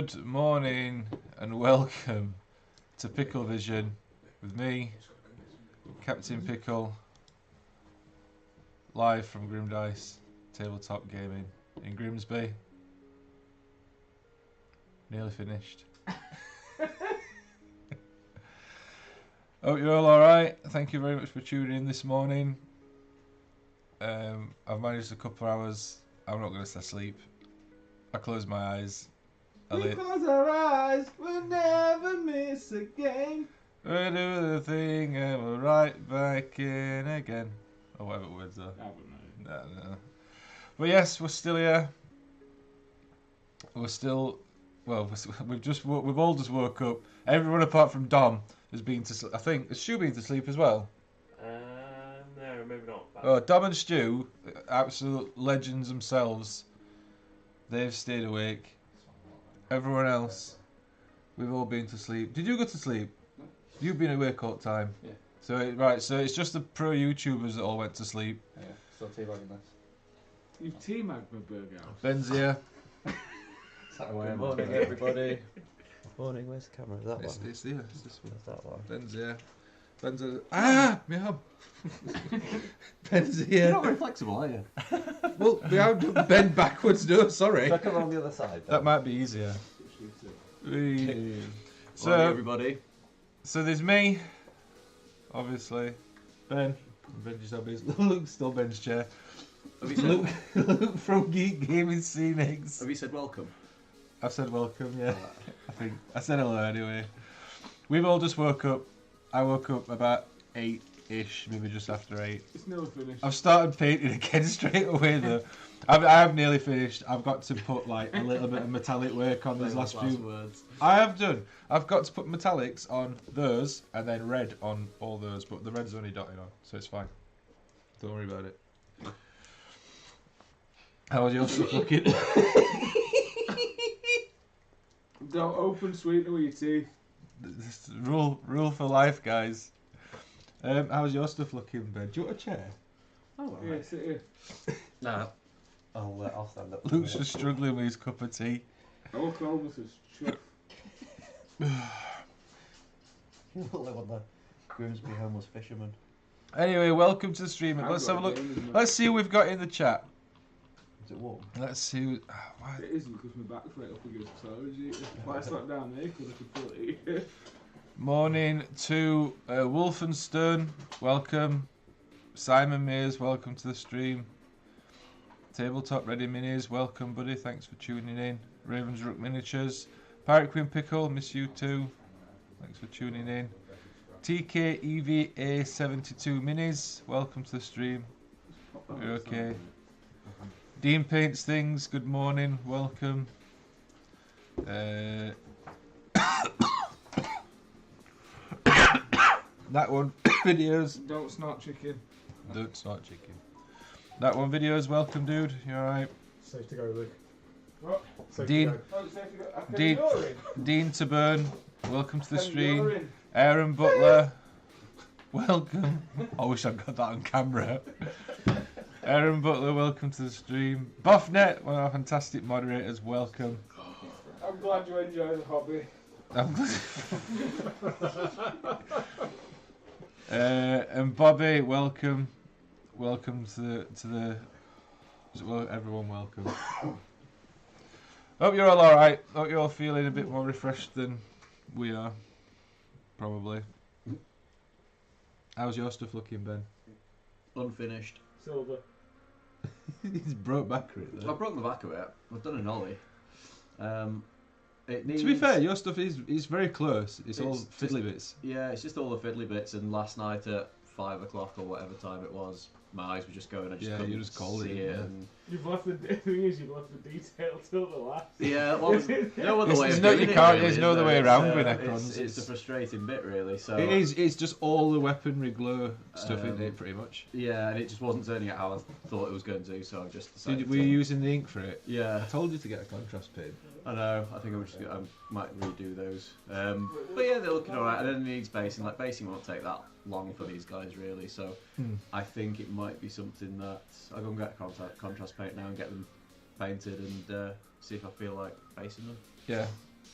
Good morning and welcome to Pickle Vision with me, Captain Pickle, live from Grim Dice Tabletop Gaming in Grimsby. Nearly finished. Hope you're all alright. Thank you very much for tuning in this morning. I've managed a couple of hours. I'm not going to stay asleep. I close my eyes. We close our eyes, we'll never miss a game. We'll do the thing and we're right back in again. Or whatever words are. I don't know. No. But yes, we're still here. We're still... Well, we've all just woke up. Everyone apart from Dom has been to sleep. I think, has Stu been to sleep as well? No, maybe not. Oh, Dom and Stu, absolute legends themselves. They've stayed awake. Everyone else, we've all been to sleep. Did you go to sleep? No. You've been awake all the time. Yeah. So it's just the pro YouTubers that all went to sleep. Yeah, still teabagging this. You've teabagged my burger house. Ben's here. Good morning, everybody. Morning, where's the camera? Is that one? It's here. It's this one. That's that one. Ben's here. Ben's here. Ah! My hub. Ben's here. You're not very flexible, are you? Well, we have to bend backwards. No, sorry. Should I come on the other side? That might be easier. Morning, So, everybody. so there's me, obviously. Ben. Ben just had his Luke's still Ben's chair. Have you said, Luke from Geek Gaming Scenics. have you said welcome? I've said welcome, yeah. I think I said hello anyway. We've all just woke up. I woke up about 8-ish, maybe just after 8. It's nearly finished. I've started painting again straight away though. I have nearly finished. I've got to put like a little bit of metallic work on these last few. words. I have done. I've got to put metallics on those and then red on all those, but the red's only dotted on, so it's fine. Don't worry about it. How's your stuff looking? Don't open sweetener with your teeth. This is rule for life, guys. How's your stuff looking, Ben? Do you want a chair? Oh, Yeah, sit here. Nah. I'll stand up. Luke's just struggling with his cup of tea. I look almost as chuff. You look like one of the Grimsby homeless fishermen. Anyway, welcome to the stream. I've Let's got have a look. game in my- Let's see who we've got in the chat. Is it warm? Let's see. Why? It isn't because my back's right up against the storage. If I sat down there, because I could feel it. Morning to Wolfenstern. Welcome. Simon Mears, welcome to the stream. Tabletop Ready Minis, welcome, buddy. Thanks for tuning in. Ravensrook Miniatures. Pirate Queen Pickle, miss you too. Thanks for tuning in. TKEVA 72 Minis, welcome to the stream. You're okay. Dean Paints Things, good morning, welcome. That one, videos. Don't snort chicken. Don't snort chicken. That one, videos, welcome, dude. You alright? Safe to go, Luke. What? Safe Dean. to go. Oh, it's safe to go. I can Dean- urine. Dean to Burn, welcome to the Can stream. urine. Aaron Butler, welcome. I wish I'd got that on camera. Aaron Butler, welcome to the stream. Buffnet, one of our fantastic moderators, welcome. I'm glad you enjoy the hobby. And Bobby, welcome. Welcome to the. Well, everyone, welcome. Hope you're all alright. Hope you're all feeling a bit more refreshed than we are. Probably. How's your stuff looking, Ben? Unfinished. Silver. He's broke back right there. I've broken the back of it. I've done an ollie. It needs, To be fair, your stuff is very close. It's all It's fiddly bits. Yeah, it's just all the fiddly bits. And last night at 5 o'clock or whatever time it was, my eyes were just going. I just Yeah, couldn't you just called it, see yeah. And You've left the thing is you've left the detail till the last. yeah, well, there's no other way There's of no- doing you it, can't- really, there's is no other there? way It's, around with Necrons. It's the frustrating bit, really. So It is. It's just all the weaponry glow stuff in it, pretty much. yeah, and it just wasn't turning out how I thought it was going to, so I just decided. Were you to, using the ink for it? yeah, I told you to get a contrast paint. I know. I think I might redo those. But yeah, they're looking alright. And then it needs basing. Like basing won't take that long for these guys, really. So I think it might be something that I'll go and get a contrast paint now and get them painted and see if I feel like basing them. Yeah.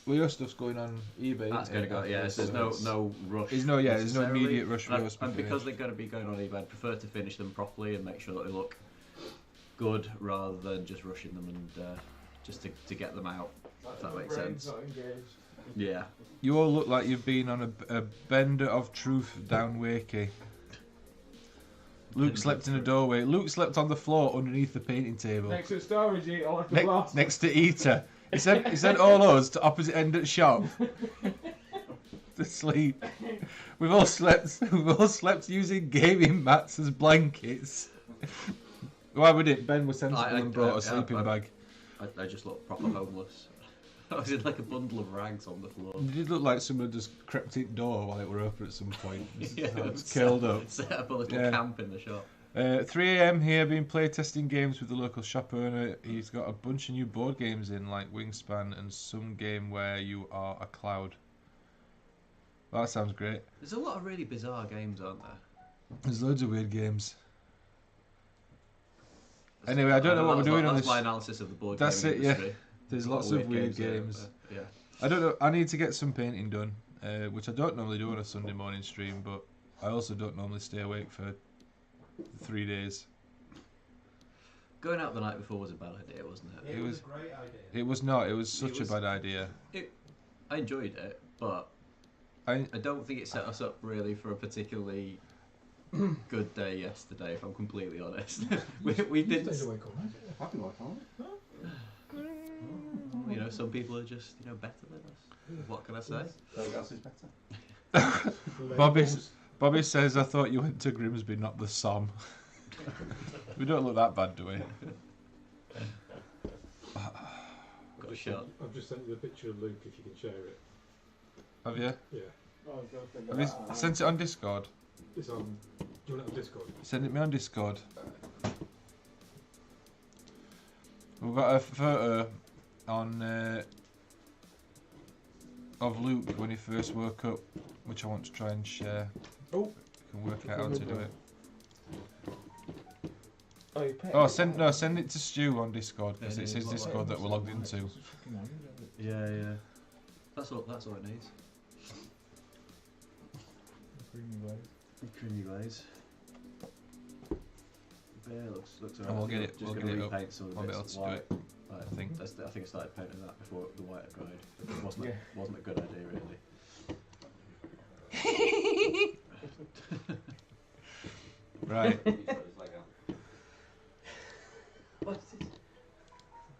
Well, your stuff's going on eBay. That's isn't going to it? go. Yeah, so there's no rush. There's no necessarily. immediate rush for And, yours to be and because finished. they're going to be going on eBay, I'd prefer to finish them properly and make sure that they look good rather than just rushing them and just to get them out. If that makes sense. Yeah. You all look like you've been on a bender of truth down Wakey. Luke slept in a doorway. Luke slept on the floor underneath the painting table. Next to the storage eater, like a blast. Next to Eater. He sent all us to opposite end of shop to sleep. We've all slept using gaming mats as blankets. Why would it? Ben was sensible and brought a sleeping bag. I just look proper homeless. I was in like a bundle of rags on the floor. You did look like someone just crept in the door while it were open at some point. Yeah, It's curled up. Set up a little camp in the shop. 3 a.m. here, been playtesting games with the local shop owner. He's got a bunch of new board games in, like Wingspan and some game where you are a cloud. Well, that sounds great. There's a lot of really bizarre games, aren't there? There's loads of weird games. Anyway, I don't know what we're doing on this. That's my analysis of the board That's gaming it, yeah. industry. There's lots of weird games. Yeah. I don't know. I need to get some painting done, which I don't normally do on a Sunday morning stream, but I also don't normally stay awake for 3 days. Going out the night before was a bad idea, wasn't it? It was a great idea. It was not. It was such a bad idea. I enjoyed it, but I don't think it set us up really for a particularly good day yesterday, if I'm completely honest. we did. Stayed awake all night. I can work on it. You know, some people are just better than us. What can I say? Nobody else is better. Bobby says, "I thought you went to Grimsby, not the Somme." We don't look that bad, do we? Got a shot. I've just sent you the picture of Luke, if you can share it. Have you? Yeah. Have you sent it on Discord? It's on. Do you want it on Discord? Send it me on Discord. We've got a photo on of Luke when he first woke up, which I want to try and share. Oh, I can work out how to do it. Oh, you Send it to Stu on Discord because Yeah, it's yeah, his what, Discord that we're logged into. Yeah. That's all it needs. Creamy glaze. Yeah, looks alright. And we'll get it. Just We'll gonna get it up. repaint some of I'll be this able to do white. it. I think. I think I started painting that before the white had dried. It wasn't a good idea really. Right. What's this?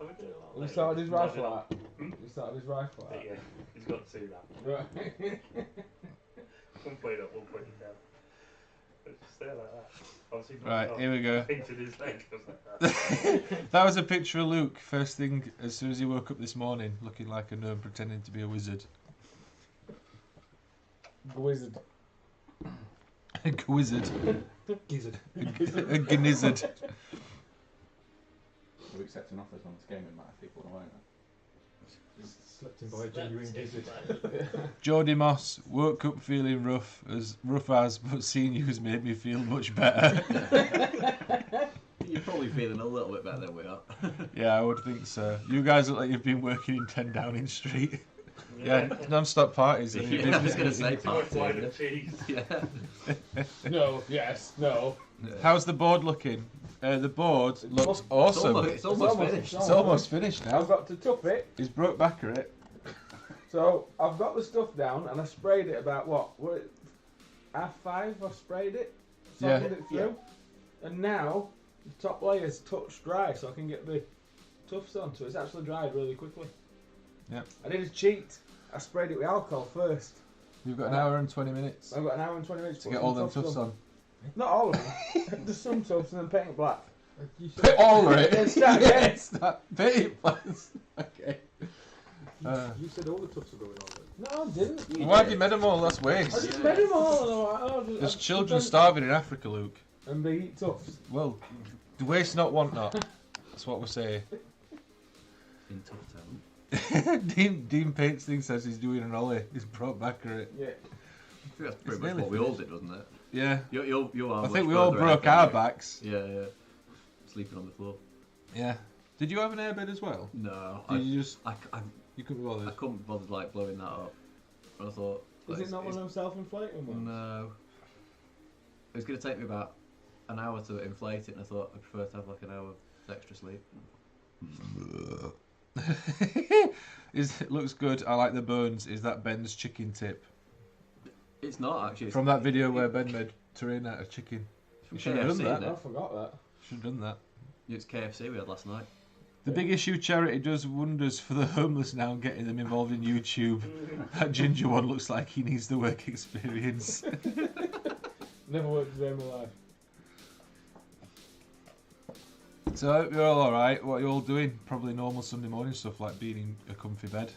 Are we doing a lot You later? started his No, rifle we're not. out. You started his rifle But out. yeah, he's got to see that. Right. One point up, one point down. But just stay like that. Obviously not Right, not here we go. painted his leg just like that. That was a picture of Luke first thing as soon as he woke up this morning, looking like a gnome pretending to be a wizard. Wizard. A wizard. Gizzard. A gnizzard. We're accepting offers on this gaming mat if people want to Slept in by a genuine gizzard. Jody Moss woke up feeling rough as, but seeing you has made me feel much better. You're probably feeling a little bit better than we are. Yeah, I would think so. You guys look like you've been working in 10 Downing Street. Yeah, non-stop parties. I mean, Yeah, I was going to say Too much wine party. and cheese. Yeah. No, yes, no. How's the board looking? The board looks awesome. It's almost finished. It's almost finished I've now. got to tuff it. He's broke back at it. So I've got the stuff down and I sprayed it about what? 5:30 I sprayed it, softened it through, and now the top layer's touch dry, so I can get the tufts on. So it's actually dried really quickly. Yep. I did a cheat. I sprayed it with alcohol first. You've got an hour and 20 minutes I've got an hour and 20 minutes to put get some all them tufts on. Not all of them. Just some tufts and then paint it black. You said, Put all of it. Then start again. Yes, that bit. Okay. you said all the tufts are going on. No, I didn't. Why have you made them all? That's I waste. just made them all. And I'm like, oh, There's I've children done- starving in Africa, Luke. And they eat tufts. Well, waste not, want not. That's what we're saying. In tough town. Dean Paints thing says he's doing an ollie. He's brought back at it. Yeah. I think that's pretty It's much nearly what we all finished. did, wasn't it? Yeah. You are. I much think we all further ahead broke than our me. backs. Yeah. Sleeping on the floor. Yeah. Did you have an airbed as well? No, Did you just? You couldn't be I bothered. couldn't be bothered like blowing that up. And I thought, Is like, it not one of them self-inflating ones? No. It was going to take me about an hour to inflate it, and I thought I'd prefer to have like an hour of extra sleep. It looks good. I like the bones. Is that Ben's chicken tip? It's not actually. From that video where Ben made terrain out of chicken. From You should have done KFC, that. isn't I it? forgot that. Should have done that. It's KFC we had last night. The Big Issue charity does wonders for the homeless now, getting them involved in YouTube. That ginger one looks like he needs the work experience. Never worked a day in my life. So I hope you're all alright. What are you all doing? Probably normal Sunday morning stuff like being in a comfy bed.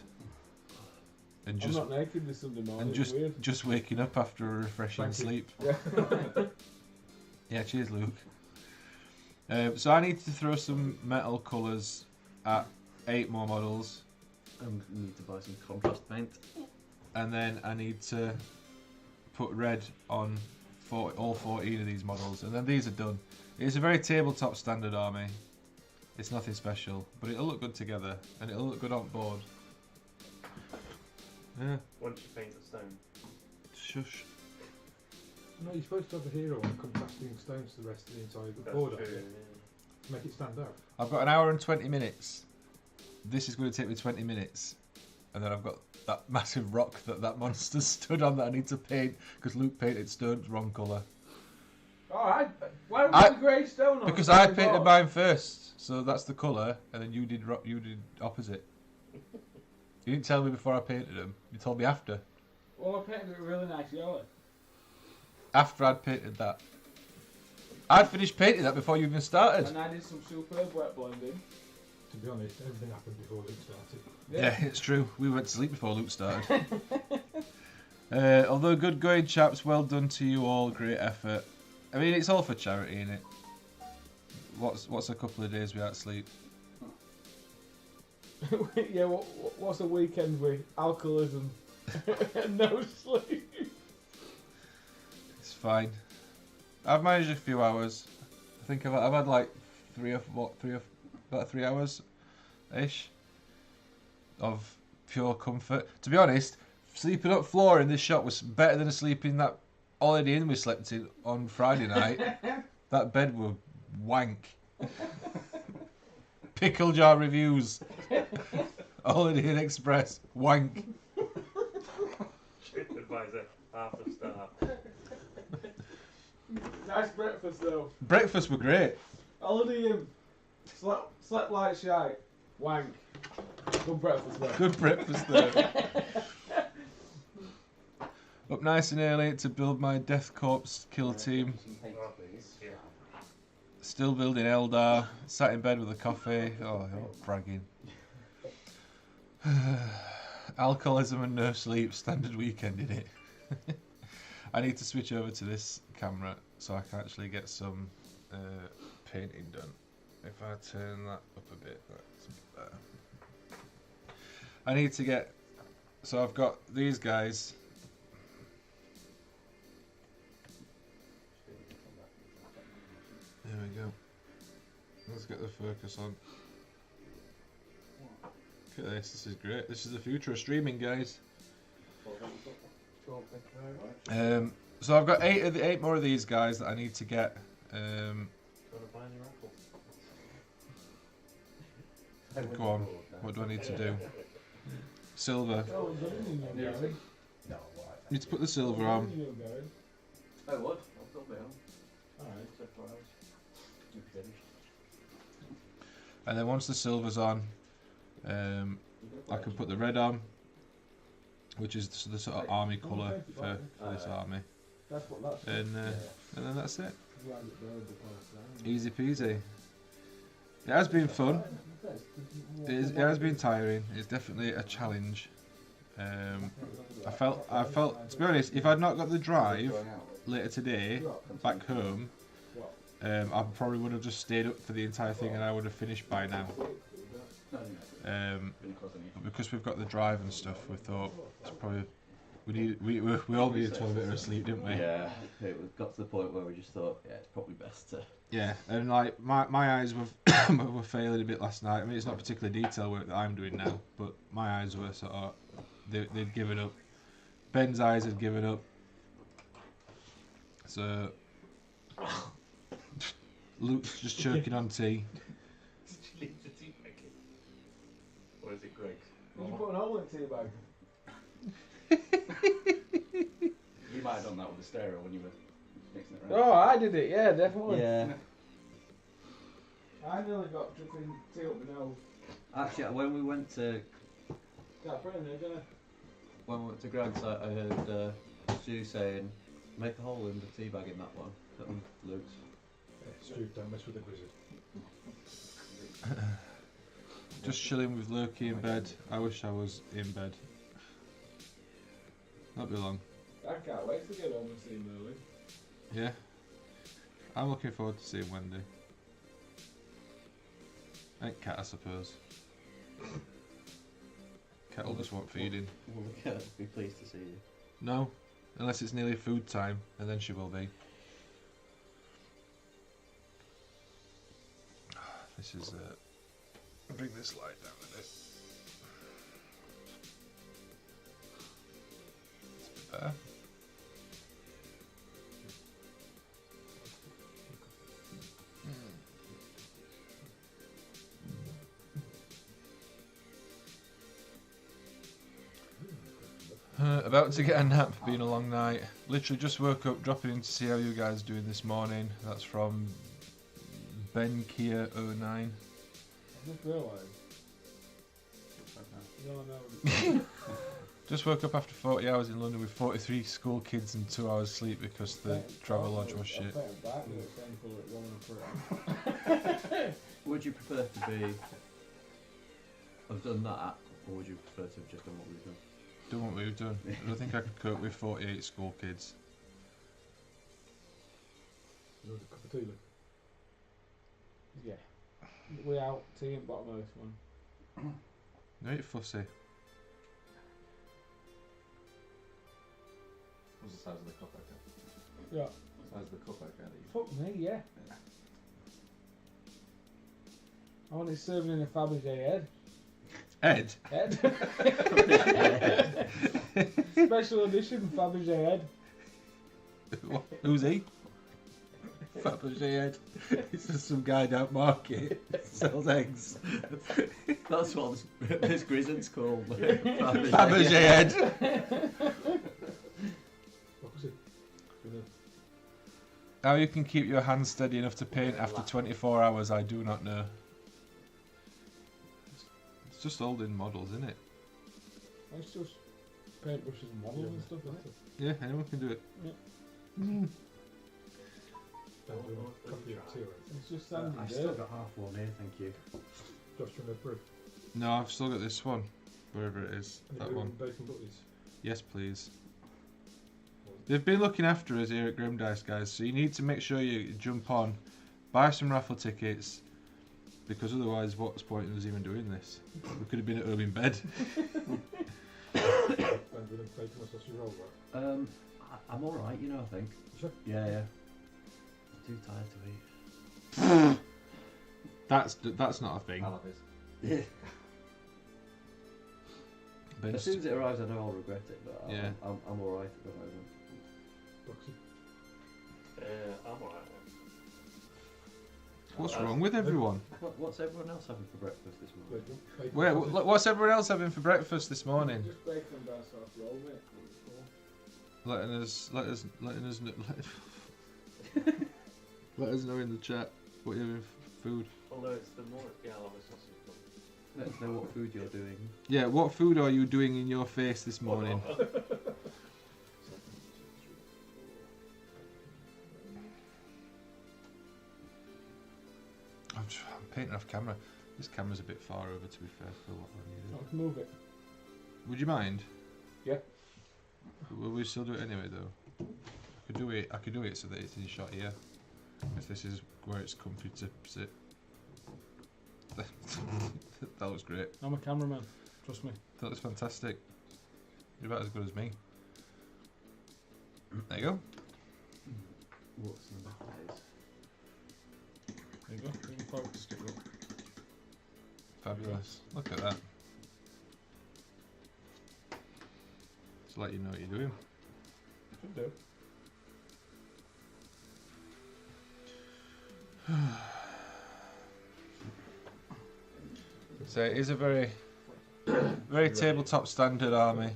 And I'm not naked this Sunday morning. and it's weird. just waking up after a refreshing Thank you. sleep. Yeah. Yeah, cheers, Luke. So I need to throw some metal colours at 8 more models, And we need to buy some contrast paint. and then I need to put red on all 14 of these models, and then these are done. It's a very tabletop standard army. It's nothing special, but it'll look good together, and it'll look good on board. Yeah, Once you paint the stone. shush. No, you're supposed to have a hero on contrasting stones to the rest of the inside of the That's board, true, actually, to make it stand out. I've got an hour and 20 minutes. This is going to take me 20 minutes. And then I've got that massive rock that monster stood on that I need to paint, because Luke painted stones wrong colour. Alright, why I- was the grey stone on? Because the I same painted board? mine first, so that's the colour, and then you did opposite. You didn't tell me before I painted them. You told me after. Well, I painted it a really nice yellow. After I'd painted that. I'd finished painting that before you even started. And I did some superb wet blending. To be honest, everything happened before Luke started. Yeah, it's true. We went to sleep before Luke started. Although good going, chaps. Well done to you all. Great effort. I mean, it's all for charity, innit? What's a couple of days without sleep? Yeah, what's a weekend with alcoholism and no sleep? It's fine. I've managed a few hours. I think I've had like about 3 hours ish of pure comfort. To be honest, sleeping up floor in this shop was better than sleeping in that Holiday Inn we slept in on Friday night. That bed was wank. Pickle jar reviews. Holiday Inn Express wank. TripAdvisor, half a star. Nice breakfast though. Breakfast were great. Holiday Inn. Slept like shite. Wank. Good breakfast though. Good breakfast there. Up nice and early to build my Death Corps kill team. Yeah. Still building Eldar. Sat in bed with a coffee. Oh, you're bragging. Alcoholism and no sleep. Standard weekend, innit? I need to switch over to this camera so I can actually get some painting done. If I turn that up a bit, that's better. I need to get... So I've got these guys. There we go. Let's get the focus on. Look at this is great. This is the future of streaming, guys. So I've got eight more of these guys that I need to get. Go on. What do I need to do? Silver. Oh, is there anything you're going? Need to put the silver on. Anything you're going? I would. I'll put it on. Alright. You finished. And then once the silver's on, I can put the red on, which is the sort of army colour for this army. That's what that's And then that's it. Right, the bird, the first down. Easy peasy. It has been fun. It has been tiring. It's definitely a challenge. I felt, to be honest, if I'd not got the drive later today back home, I probably would have just stayed up for the entire thing and I would have finished by now. But because we've got the drive and stuff, we thought it's probably We all needed to have a bit of a sleep, didn't we? Yeah, got to the point where we just thought, yeah, it's probably best to. Yeah, and like my eyes were were failing a bit last night. I mean, it's not particularly detail work that I'm doing now, but my eyes were sort of they'd given up. Ben's eyes had given up. So Luke's just choking on tea. Did you leave the tea bag in? Or is it Greg's? Did you put an hole in the tea bag? You might have done that with the stereo when you were mixing it Oh, I did it. Yeah, definitely. Yeah. I nearly got dripping tea up my nose. Actually, when we went to Greg's, I heard Stu saying, make a hole in the tea bag in that one. And Luke's. Stu, don't mess with the wizard. Just chilling with Loki in bed. I wish I was in bed. Not be long. I can't wait to get home and see him early. Yeah. I'm looking forward to seeing Wendy. And Cat, I suppose. Cat will just want feeding. Will the cat be pleased to see you? No, unless it's nearly food time, and then she will be. This is bring this light down a bit. It's a bit better. About to get a nap, been a long night. Literally just woke up, dropping in to see how you guys are doing this morning. That's from Ben Kia 09. I just realised. No. Just woke up after 40 hours in London with 43 school kids and 2 hours sleep because the travel lodge was shit. Would you prefer to have done that, or would you prefer to have just done what we've done? Do what we've done. I don't think I could cope with 48 school kids. Another cup of tea, Luke? Yeah. We're out tea and bottom of this one. No, you're fussy. What's the size of the cup I got? Yeah. The size of the cup I got? Fuck me, yeah. I want it serving in a Fabergé head. Ed? Head? Special edition Fabergé head. Who's he? Fabergé Ed. It's just some guy down market sells eggs. That's what this grizzard's called. Fabergé Ed. What was it? How you can keep your hands steady enough to paint after 24 hours, I do not know. It's just holding models, isn't it? It's just paintbrushes and models and stuff, isn't it? Yeah, anyone can do it. Don't do a copy of tea, right? It's just sanding I've dirt. still got half one here, thank you. Josh, you want to brew? No, I've still got this one. Wherever it is. Are you That doing one. bacon butties? Yes, please. They've been looking after us here at Grim Dice, guys, so you need to make sure you jump on, buy some raffle tickets, because otherwise what's the point in us even doing this? We could have been at home in bed. Ben, doing a bacon or sausage roll, right? I'm alright, you know, I think. Sure. Yeah. I'm too tired to eat. That's not a thing. I love this. Yeah. Ben, As soon as it arrives, I know I'll regret it, but Yeah. I'm alright at the moment. Boxy. I'm alright. what's wrong with everyone? What's everyone else having for breakfast this morning? Bacon Wait, sausage. what's everyone else having for breakfast this morning? Just bacon and brown sauce roll, mate. Letting us know, let us know in the chat what you're having for food. Although it's the more, yeah, I'll have a sausage roll. Let us know what food you're doing. Yeah, what food are you doing in your face this morning? I'm painting off camera. This camera's a bit far over, to be fair, for what we're I needing. can move it. Would you mind? Yeah. Will we still do it anyway, though? I could do it so that it's in shot here. If this is where it's comfy to sit. That looks great. I'm a cameraman. Trust me. That looks fantastic. You're about as good as me. There you go. What's in the back of these? There you go. You can focus it up. Fabulous. Look at that. Just let you know what you're doing. Should do. So it is a very, very tabletop standard army.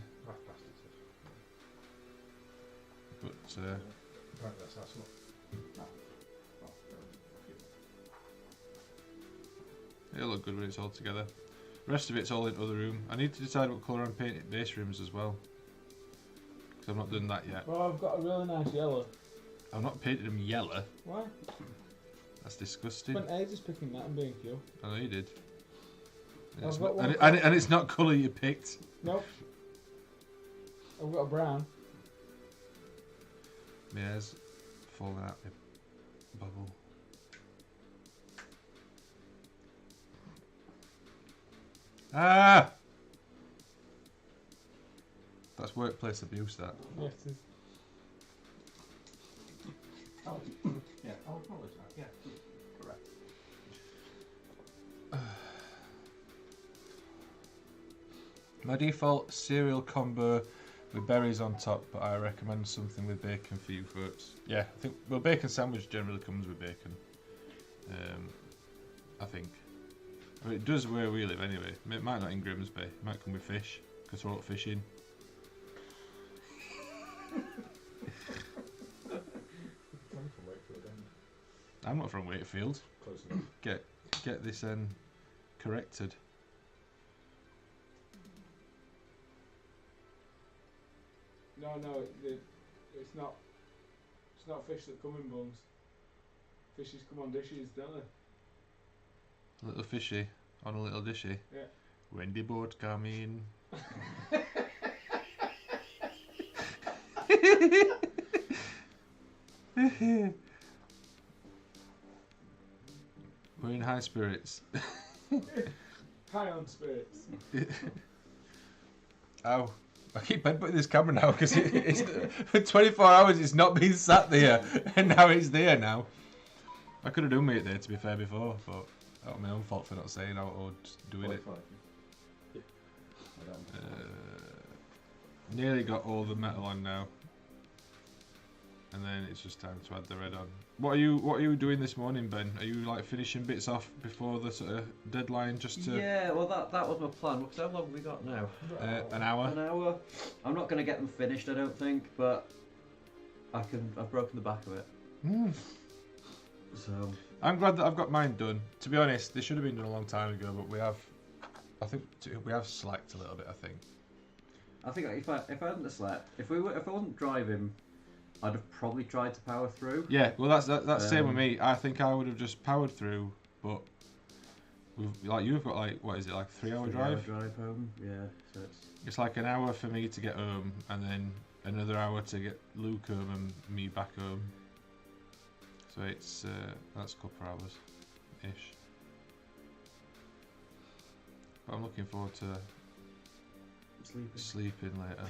But Right, that's what. it'll look good when it's all together. The rest of it's all in the other room. I need to decide what colour I'm painting base rooms as well. Because I've not done that yet. Well, I've got a really nice yellow. I've not painted them yellow. Why? That's disgusting. Spent ages picking that and being cute. I know you did. And I've it's, got not, one and it's not colour you picked. Nope. I've got a brown. My hair's falling out the bubble. Ah! That's workplace abuse, that. Yes, it is. Oh, yeah, I'll acknowledge that. Yeah, correct. My default cereal combo with berries on top, but I recommend something with bacon for you folks. Yeah, I think, well, bacon sandwich generally comes with bacon. I think. I mean, it does where we live anyway. It might not in Grimsby. It might come with fish, because we're out fishing. I'm from Wakefield End. I'm not from Wakefield. Close enough. Get this corrected. No, it's not. It's not fish that come in buns. Fishes come on dishes, don't they? Little fishy on a little dishy. Yeah. When the boat come in. We're in high spirits. High on spirits. Ow. I keep headbutting this camera now because it's for 24 hours it's not been sat there and now it's there now. I could have done with it there to be fair before, but that was my own fault for not saying out or just doing it. Nearly got all the metal on now. And then it's just time to add the red on. What are you doing this morning, Ben? Are you like finishing bits off before the sort of deadline just to Yeah, well that was my plan. Because how long have we got now? an hour? An hour. I'm not going to get them finished, I don't think, but I've broken the back of it. So I'm glad that I've got mine done. To be honest, they should have been done a long time ago, but we have slacked a little bit, I think. I think if I hadn't have slept, if I wasn't driving, I'd have probably tried to power through. Yeah, well that's same with me. I think I would have just powered through, but you've got like what is it, like 3 hour drive? 3 hour drive home, yeah. So It's like an hour for me to get home, and then another hour to get Luke home and me back home. So it's that's a couple of hours ish. But I'm looking forward to sleeping later.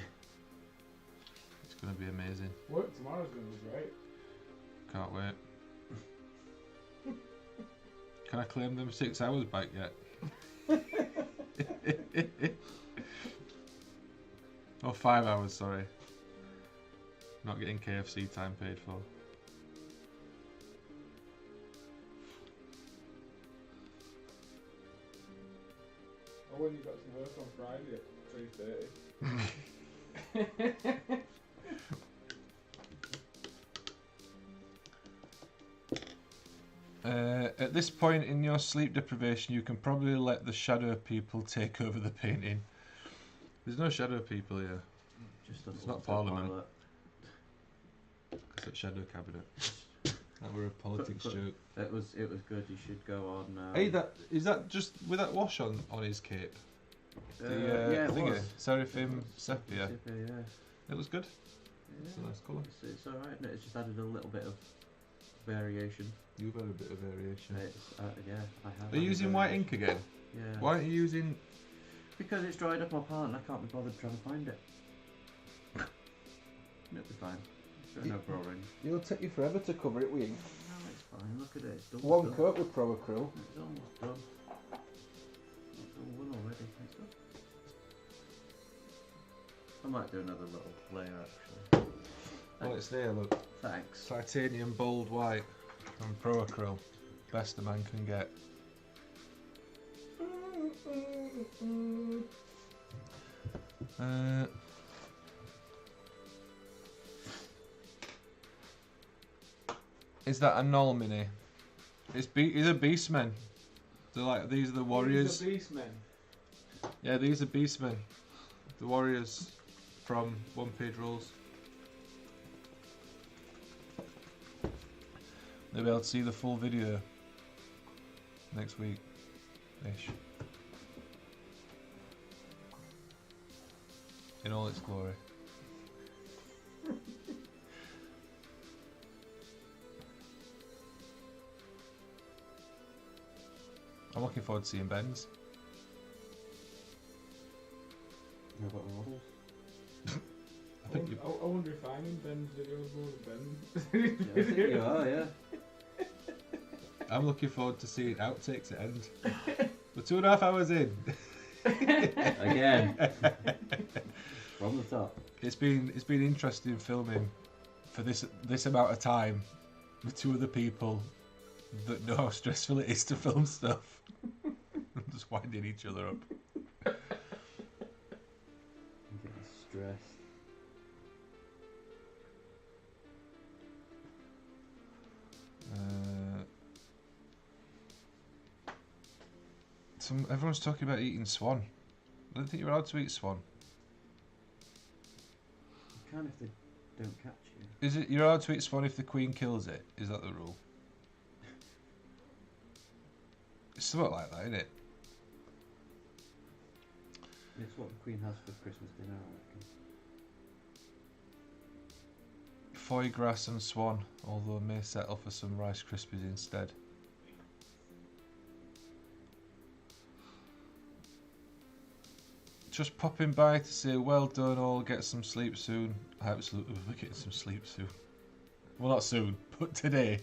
It's going to be amazing. Work tomorrow's going to be great. Can't wait. Can I claim them 6 hours back yet? Oh, 5 hours, sorry. Not getting KFC time paid for. Or when you got to work on Friday at 3:30. At this point in your sleep deprivation, you can probably let the shadow people take over the painting. There's no shadow people here. It's not Parliament. It's at Shadow Cabinet. That were a politics joke. It was good. You should go on. Hey, is that just with that wash on his cape? Yeah, it thingy, was. Seraphim Sepia. Yeah. It looks good. Yeah. It's a nice colour. It's alright. It's just added a little bit of variation. You've had a bit of variation. Yeah, I have. Are you using white ink again? Yeah. Why aren't you using... Because it's dried up my palette and I can't be bothered trying to find it. It'll be fine. No pro ring. It'll take you forever to cover it with ink. No, it's fine. Look at it. It's done. One coat with Pro Acryl. It's almost done. It's all one already. It's done. I might do another little layer actually. Oh, it's there, look. Thanks. Titanium bold white and Pro Acryl. Best a man can get. Is that a Null Mini? These are Beastmen. They're like, these are the warriors. These are Beastmen. Yeah, these are Beastmen. The warriors from One Page Rules. They'll be able to see the full video next week ish. In all its glory. I'm looking forward to seeing Ben's. How about the models? I think you. I wonder if I'm in Ben's videos more than Yeah, I think you are, yeah. I'm looking forward to seeing outtakes at end. We're 2.5 hours in. Again. From the top. It's been interesting filming for this amount of time with two other people that know how stressful it is to film stuff. Just winding each other up. I'm getting stressed. Everyone's talking about eating swan. I don't think you're allowed to eat swan. You can if they don't catch you. Is it you're allowed to eat swan if the queen kills it? Is that the rule? It's something like that, isn't it? It's what the Queen has for Christmas dinner, I reckon. Foie gras and swan, although may settle for some Rice Krispies instead. Just popping by to say well done all, get some sleep soon. Absolutely, we're getting some sleep soon. Well, not soon, but today.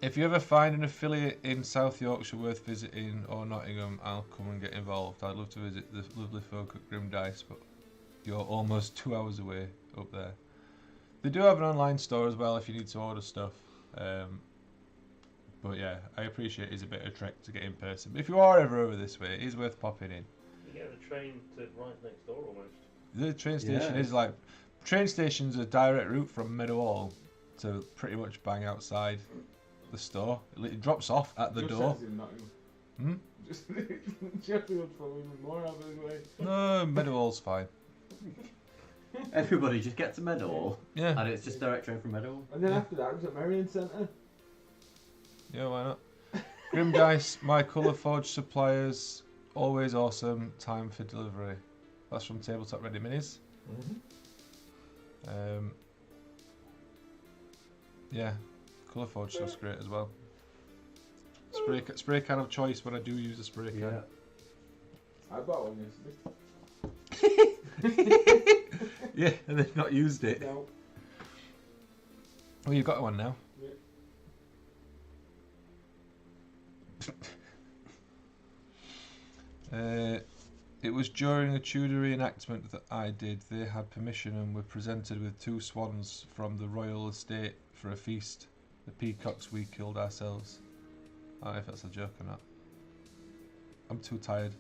If you ever find an affiliate in South Yorkshire worth visiting or Nottingham, I'll come and get involved. I'd love to visit the lovely folk at Grim Dice, but you're almost 2 hours away up there. They do have an online store as well if you need to order stuff. But yeah, I appreciate it's a bit of a trek to get in person. But if you are ever over this way, it is worth popping in. You get the train to right next door almost. The train station Yeah. is like... Train station's a direct route from Meadowhall to pretty much bang outside the store. It drops off at the Just door. says in Nottingham. Hmm? Just Sheffield's probably even more out of the way. No, Meadowhall's fine. Everybody just get to Meadowhall, Yeah, and it's just direct train from Meadowhall. And then after that, it was at Marion Centre. yeah, why not? Grim Dice, my colour forge suppliers, always awesome. Time for delivery. That's from Tabletop Ready Minis. Yeah, colour forge stuff's great as well. Spray can of choice when I do use a spray can. Yeah. I bought one yesterday. Yeah, and they've not used it. No. Oh, you've got one now. It was during a Tudor reenactment that I did. They had permission and were presented with 2 swans from the royal estate for a feast. The peacocks we killed ourselves. I don't know if that's a joke or not. I'm too tired.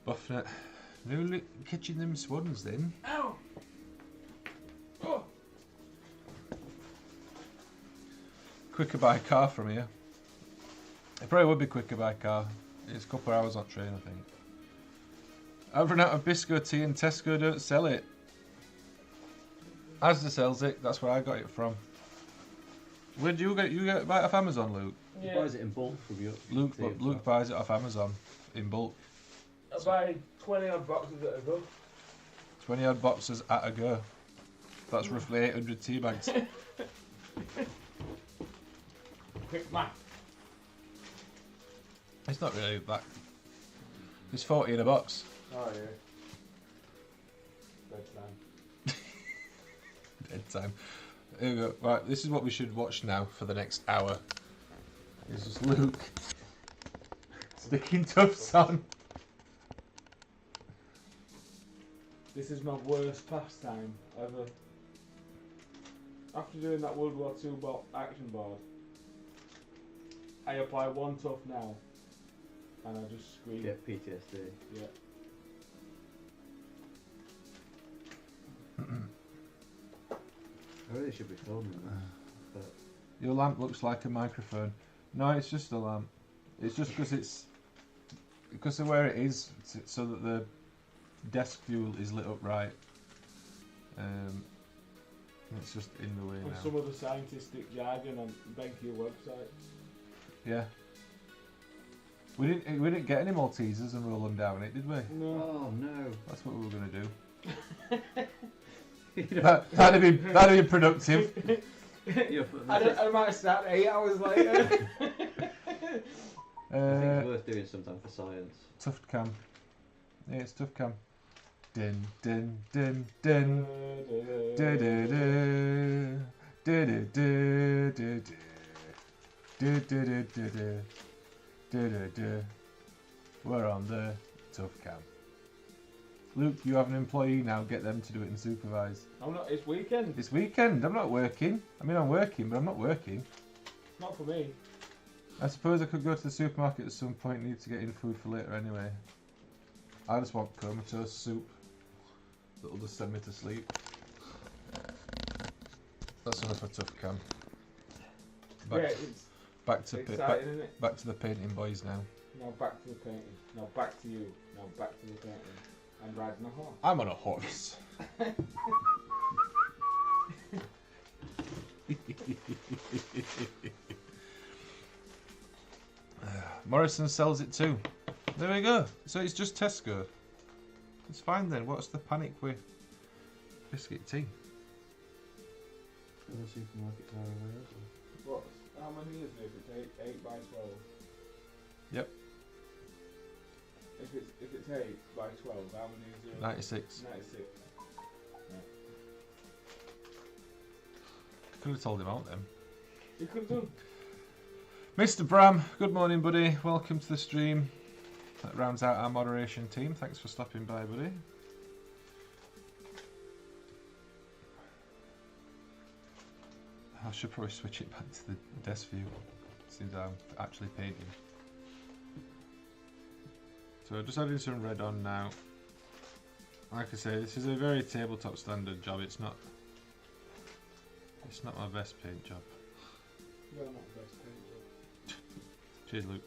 Buffnet. Really catching them swans then. Ow! Oh! Quicker by car from here. It probably would be quicker by car. It's a couple of hours on train, I think. I've run out of Bisco tea and Tesco don't sell it. Asda sells it. That's where I got it from. Where do you get it? You get it right off Amazon, Luke? He buys it in bulk from you. Luke buys it off Amazon in bulk. I buy 20 odd boxes at a go. 20 odd boxes at a go. That's roughly 800 tea bags. Quick math. It's not really that. It's 40 in a box. Oh yeah. Bedtime. Bedtime. Here we go. Right, this is what we should watch now for the next hour. It's just Luke sticking tufts on. This is my worst pastime ever. After doing that World War II action board, I apply one tuft now, and I just scream. Get PTSD. Yeah. I really should be filming that. Your lamp looks like a microphone. No, it's just a lamp. It's just because of where it is, so that the desk fuel is lit up right. It's just in the way And now. some of the scientific jargon on Benkia website. Yeah. We didn't get any Maltesers and roll them down it, did we? No. Oh no. That's what we were gonna do. That'd have been productive. I might start 8 hours later. I think it's worth doing sometime for science. Tuft cam. Yeah, it's tuft cam. Din din din din. Du du du. Du du du du du. Du du du du du. Du du du. We're on the tuft cam. Luke, you have an employee now. Get them to do it and supervise. I'm not. It's weekend. This weekend, I'm not working. I mean, I'm working, but I'm not working. Not for me. I suppose I could go to the supermarket at some point. Need to get in food for later anyway. I just want comatose soup. That'll just send me to sleep. That's enough for tough cam. Yeah, it's Back to exciting, isn't it? back to the painting boys now. Now back to the painting. Now back to you. Now back to the painting. I'm riding a horse. I'm on a horse. Morrison sells it too. There we go. So it's just Tesco. It's fine then. What's the panic with biscuit tea? Other supermarkets are away also. What? How many is it? If it's 8 by 12. Yep. If it's 8 by 12, how many is it? 96. 96. Could have told him out then. You could have done. Mr. Bram, good morning, buddy. Welcome to the stream. That rounds out our moderation team. Thanks for stopping by, buddy. I should probably switch it back to the desk view since I'm actually painting. So just adding some red on now. Like I say, this is a very tabletop standard job. It's not my best paint job. You're not the best painter. Cheers, Luke.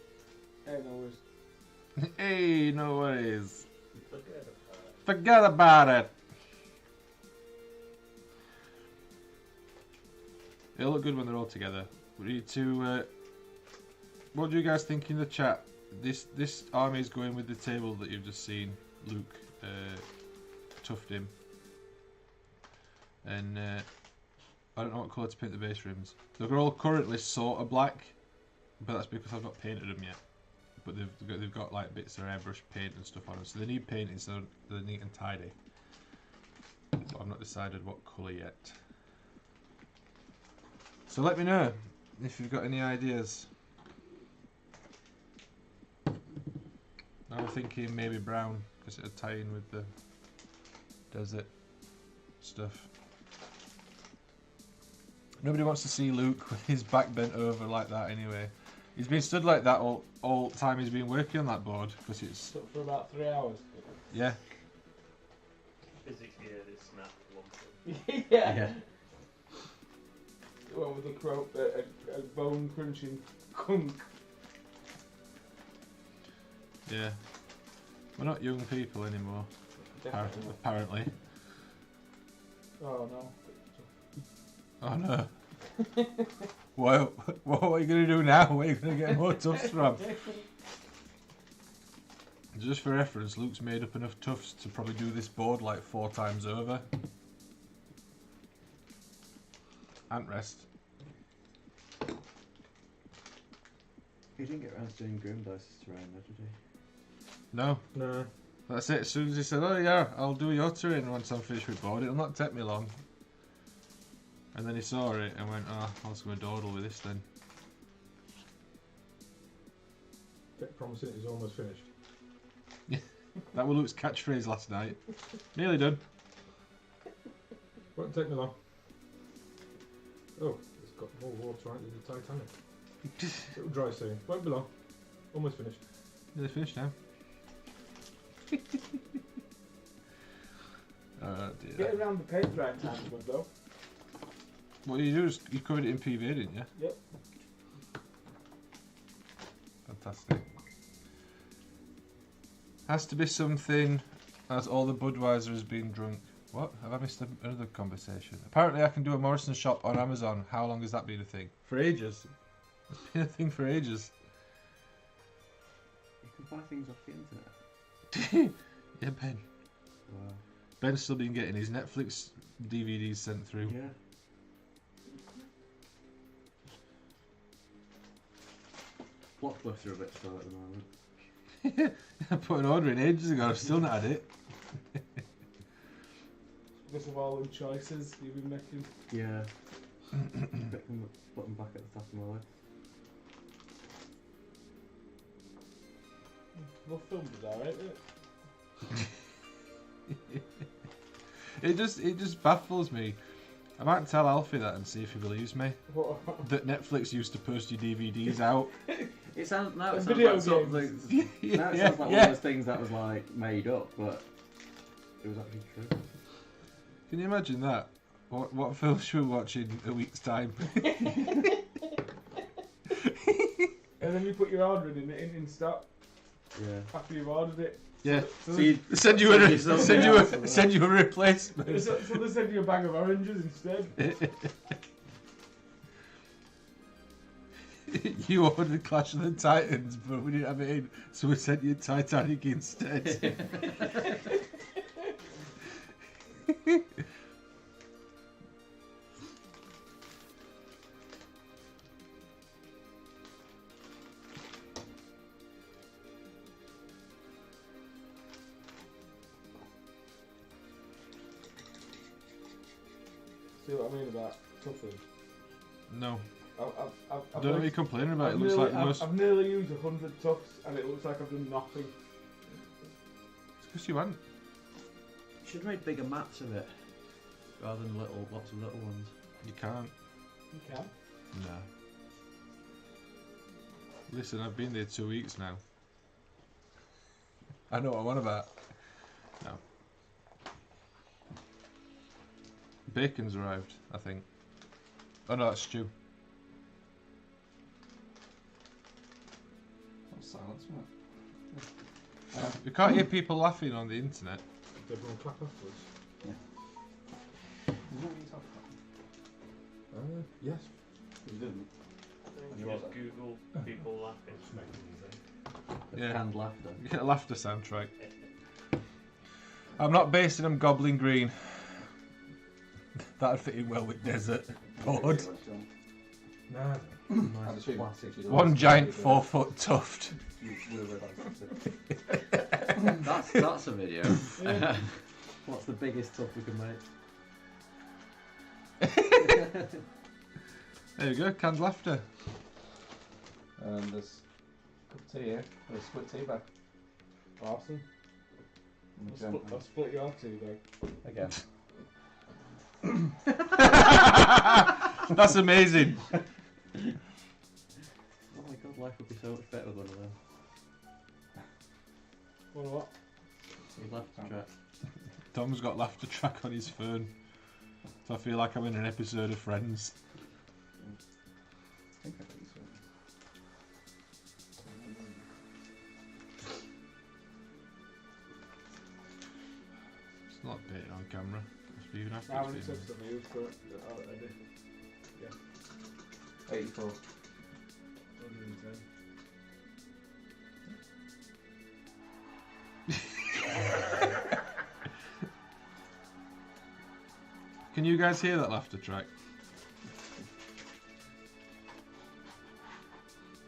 Hey, no worries. Hey, no worries. Forget about it. Forget about it. It'll look good when they're all together. We need to. What do you guys think in the chat? This army is going with the table that you've just seen. Luke tuffed him, and I don't know what colour to paint the base rims. They're all currently sort of black, but that's because I've not painted them yet. But they've got like bits of airbrush paint and stuff on them, so they need painting so they're neat and tidy. But I've not decided what colour yet. So let me know if you've got any ideas. I'm thinking maybe brown because it'll tie in with the desert stuff. Nobody wants to see Luke with his back bent over like that anyway. He's been stood like that all the time he's been working on that board because it's... Took for about 3 hours. Yeah. Physics here, this snap one. Yeah. The one with a bone crunching kunk. Yeah. We're not young people anymore, Definitely. apparently. Oh no. Oh no. What are you going to do now? Where are you going to get more tufts from? Just for reference, Luke's made up enough tufts to probably do this board like 4 times over. And rest. He didn't get around to doing Grim Dice's terrain, though, did he? No. No. That's it. As soon as he said, "Oh yeah, I'll do your terrain once I'm finished with board. It'll not take me long." And then he saw it and went, "Oh, I'll just go dawdle with this then." Kept promising it was almost finished. That was Luke's catchphrase last night. Nearly done. Won't take me long. Oh, it's got more water on it than the Titanic. Little dry soon. Won't be long. Almost finished. Nearly finished now. Oh dear. Get around the paint drying time, though. What you do is you covered it in PV, didn't you? Yep. Fantastic. Has to be something as all the Budweiser has been drunk. What? Have I missed another conversation? Apparently I can do a Morrison shop on Amazon. How long has that been a thing? For ages. It's been a thing for ages. You can buy things off the internet. Yeah, Ben. Wow. Ben's still been getting his Netflix DVDs sent through. Yeah. Blockbuster are a bit slow at the moment. I put an order in ages ago. I've still not had it. Because of all the choices you've been making. Yeah. Put them back at the top of my list. Well, filmed is alright, isn't it? It just baffles me. I might tell Alfie that and see if he believes me. What? That Netflix used to post your DVDs out. It sounds now. And It sounds video like something. Now it sounds like one of those things that was like made up, but it was actually true. Can you imagine that? What film should we watch in a week's time? And then you put your order in stock Yeah. after you've ordered it. Yeah. So, So you Send you a replacement. so they send you a bag of oranges instead. You ordered Clash of the Titans, but we didn't have it in, so we sent you Titanic instead. See what I mean about tuffing? No. I've I don't know what you're complaining about. It looks nearly, like the most. I've nearly used 100 tuffs and it looks like I've done nothing. It's because you hadn't. You should have made bigger mats of it, rather than lots of little ones. You can't. You can. No. Listen, I've been there 2 weeks now. I know what I'm on about. No. Bacon's arrived, I think. Oh no, that's stew. Silence, wasn't You can't hear people laughing on the internet. Did everyone clap afterwards? it? Is that what you talked about? Yes. You didn't. You just Google people laughing. Yeah. Canned laughter. You get a laughter soundtrack. I'm not basing them Goblin Green. That'd fit in well with desert. Board. Nah. Nice classic. One giant 4-foot tuft. That's a video. What's the biggest stuff we can make? There you go, canned laughter. And there's tea here. There's split tea bag. Awesome. And the I'll split your tea bag. Again. That's amazing. Oh my god, life would be so much better with one of them. What? You'd laugh to track. Tom's got laughter track on his phone. So I feel like I'm in an episode of Friends. I think I think so. It's not dated on camera. It's even after How many it's been... tuffs have I used for it already? 84. 110. Can you guys hear that laughter track?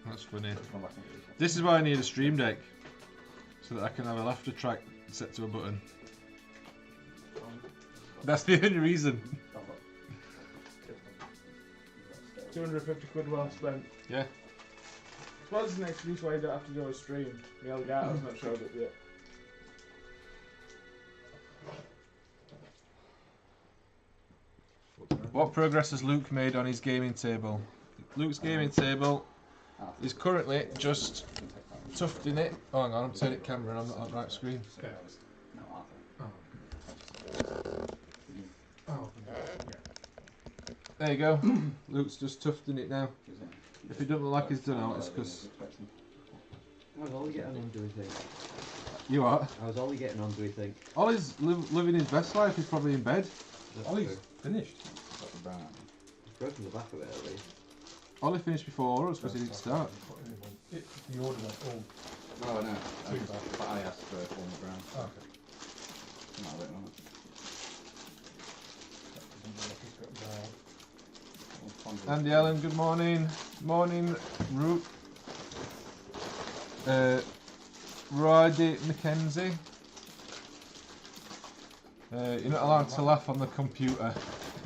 That's funny. Just come back and do it. This is why I need a stream deck. So that I can have a laughter track set to a button. That's the only reason. 250 quid well spent. Yeah. I suppose it's an excuse why you don't have to do a stream. The Elgato's not showed up yet. What progress has Luke made on his gaming table? Luke's gaming table is currently just tufting it. Oh, hang on, I'm turning camera and I'm not on the right screen. Oh, There you go. Luke's just tufting it now. If he doesn't look like he's done out, it's because How's Ollie getting on, do we think? you are. How's Ollie getting on, do we think? Ollie's living his best life. He's probably in bed. That's Ollie's true. finished. He's broken the back of it at least. Ollie finished before us because he didn't start. You ordered that all. Oh no, Two but I asked for it on the ground. Oh, okay. No, I don't know. Andy Allen, good morning. Morning, Root. Roddy Mackenzie. You're not allowed to laugh on the computer.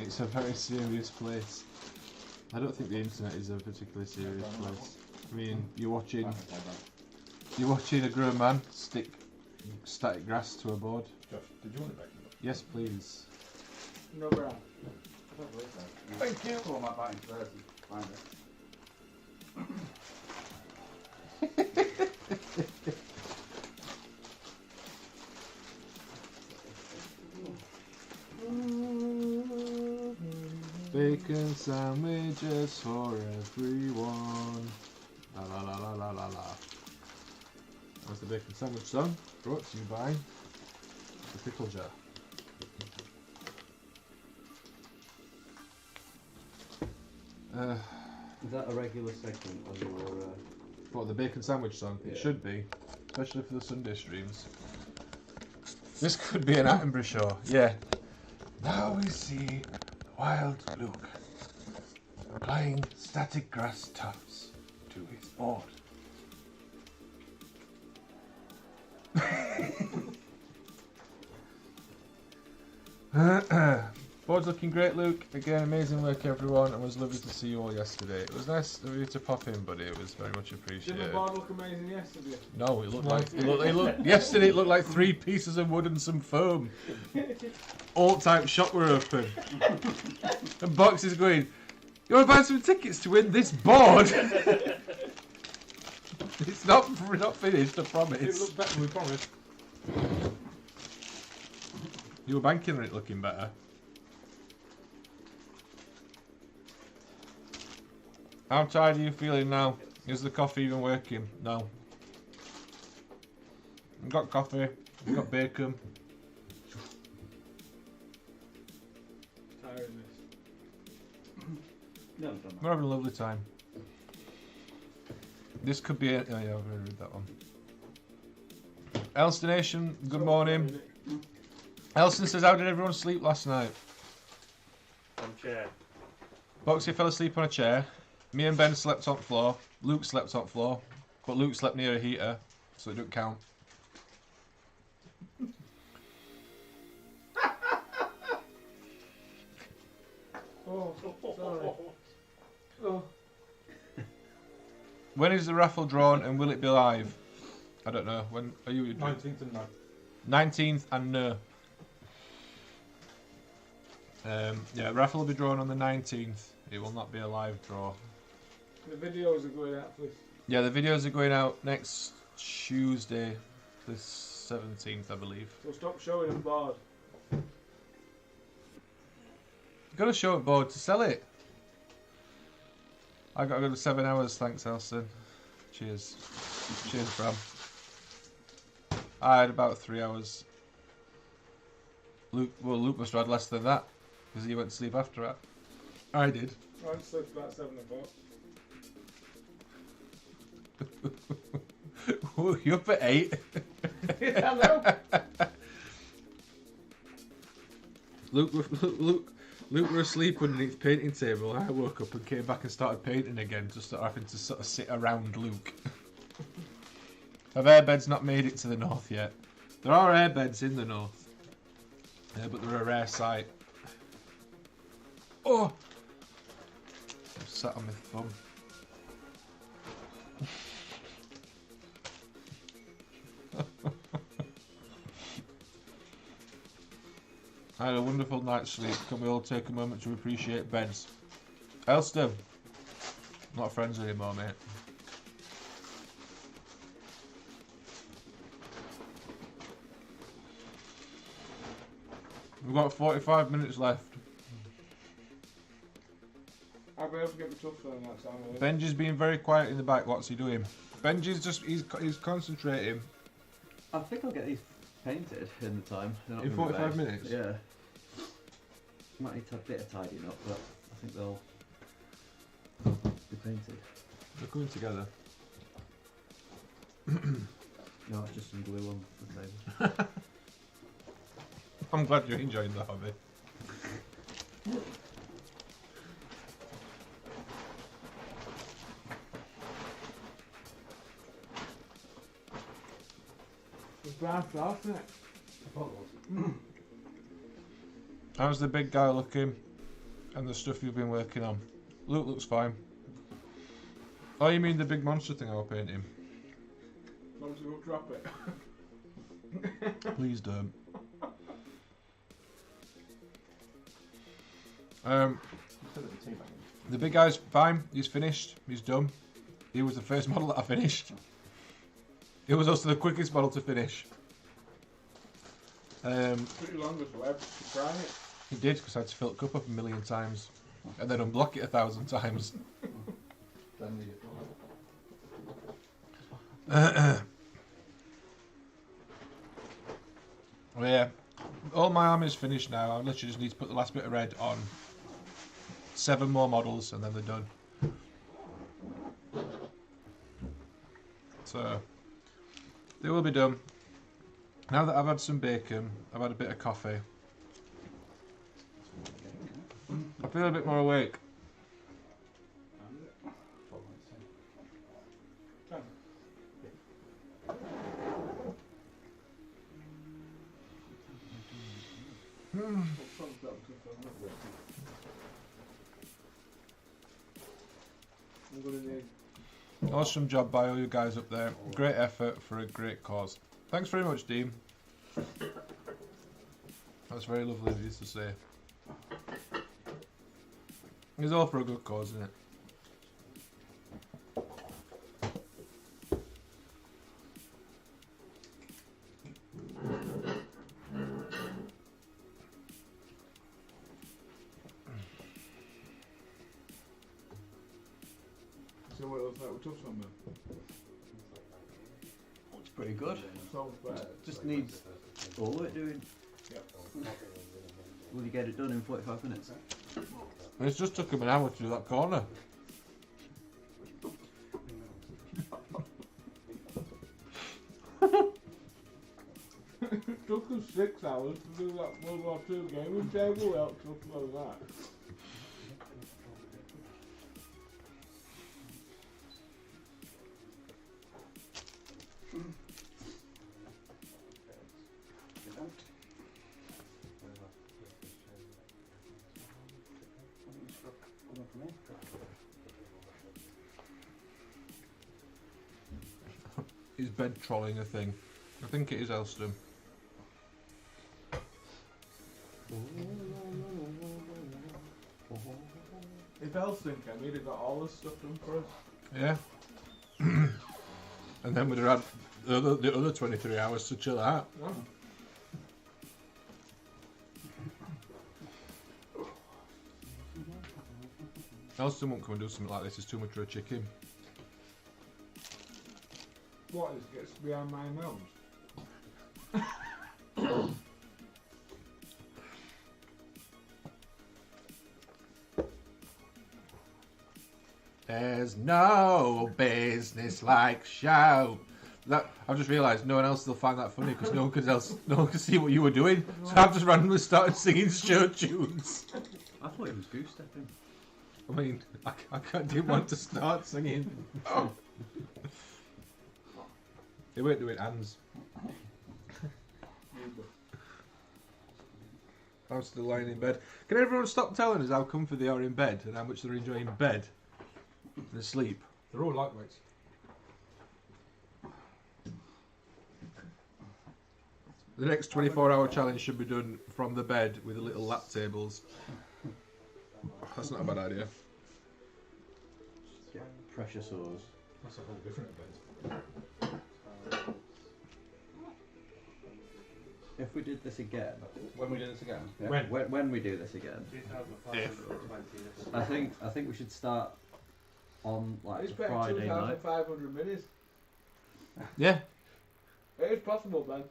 It's a very serious place. I don't think the internet is a particularly serious place. I mean, you're watching a grown man stick static grass to a board. Josh, did you want it back? Yes, please. No brown. Thank you. Pull my button first and find it. Bacon sandwiches for everyone. La la la la la la la. That's the bacon sandwich song, brought to you by the Pickle Jar. Is that a regular segment on your... What, the bacon sandwich song? It Yeah. should be, especially for the Sunday streams. This could be an Attenborough show, yeah. Now we see wild Luke applying static grass tufts to his board. Board's looking great, Luke. Again, amazing work, everyone. It was lovely to see you all yesterday. It was nice of you to pop in, buddy. It was very much Did appreciated. the board look amazing yesterday? No, it looked like yesterday. It looked like 3 pieces of wood and some foam. All type shop were open, and boxes going. You want to buy some tickets to win this board? It's not finished. I It promise. looked better than we promised. You were banking on it looking better. How tired are you feeling now? Is the coffee even working? No. I've got coffee. I've got bacon. Tiredness. No, We're having a lovely time. This could be it. Oh yeah, I've already read that one. Elston Nation, good morning. Elston says, how did everyone sleep last night? On chair. Boxy fell asleep on a chair. Me and Ben slept on floor. Luke slept on floor. But Luke slept near a heater, so it don't count. Oh, sorry. Oh. When is the raffle drawn and will it be live? I don't know. When are you? 19th and 9th. 19th and no. Yeah, raffle will be drawn on the 19th. It will not be a live draw. The videos are going out, please. Yeah, the videos are going out next Tuesday, the 17th, I believe. So stop showing them bored. You got to show it board to sell it. I got to go to 7 hours, thanks, Elson. Cheers. Cheers, Bram. I had about 3 hours. Luke must have had less than that, because he went to sleep after that. I did. I went to sleep about 7 o'clock. You're up at 8. Hello. Luke were asleep underneath the painting table. I woke up and came back and started painting again, just having to sort of sit around Luke. Have airbeds not made it to the north yet? There are airbeds in the north, but they're a rare sight. Oh! I've sat on my thumb. I had a wonderful night's sleep. Can we all take a moment to appreciate beds? Elster, not friends anymore, mate. We've got 45 minutes left. I'll be able to get my tough phone next time. Benji's being very quiet in the back. What's he doing? Benji's just, he's concentrating. I think I'll get these painted in the time. They're not In gonna be 45 bad. minutes? Yeah. Might need to have a bit of tidying up, but I think they'll be painted. They're coming together. No, it's just some glue on the table. I'm glad you're enjoying the hobby. It's brown sauce, isn't it? How's the big guy looking? And the stuff you've been working on? Luke looks fine. Oh, you mean the big monster thing I was painting? Obviously, we'll drop it. Please don't. The big guy's fine. He's finished. He's done. He was the first model that I finished. It was also the quickest model to finish. Pretty long as web to try it. He did, because I had to fill the cup up a million times and then unblock it 1,000 times. Well, yeah, all my army's finished now. I literally just need to put the last bit of red on 7 more models and then they're done. So they will be done. Now that I've had some bacon, I've had a bit of coffee, I feel a bit more awake. I'm gonna need. Awesome job by all you guys up there. Great effort for a great cause. Thanks very much, Dean. That's very lovely of you to say. It's all for a good cause, isn't it? So what else like we touched on then? Looks pretty good. Sounds better. Just needs all of it doing. Yep. Will you get it done in 45 minutes? It's just took him an hour to do that corner. It took us 6 hours to do that World War II gaming table. Well, it took more than that. Is bed trolling a thing? I think it is Elston. If Elston came, he'd have got all this stuff done for us. Yeah. And then we'd have had the other 23 hours to chill out. No. Elston won't come and do something like this. It's too much for a chicken. What is gets behind my nose? There's no business like show. That I've just realised no one else will find that funny because no one could see what you were doing. So I've just randomly started singing show tunes. I thought it was goose stepping. I mean, I didn't want to start singing. Oh. They weren't doing hands. I'm still lying in bed. Can everyone stop telling us how comfy they are in bed and how much they're enjoying bed and sleep? They're all lightweights. The next 24-hour challenge should be done from the bed with the little lap tables. That's not a bad idea. Yeah, pressure sores. That's a whole different event. If we did this again, When we do this again? yeah, when we do this again, 2,520. I think we should start on like He's the paying Friday night. 2,500 minis. Yeah. It is possible, Ben.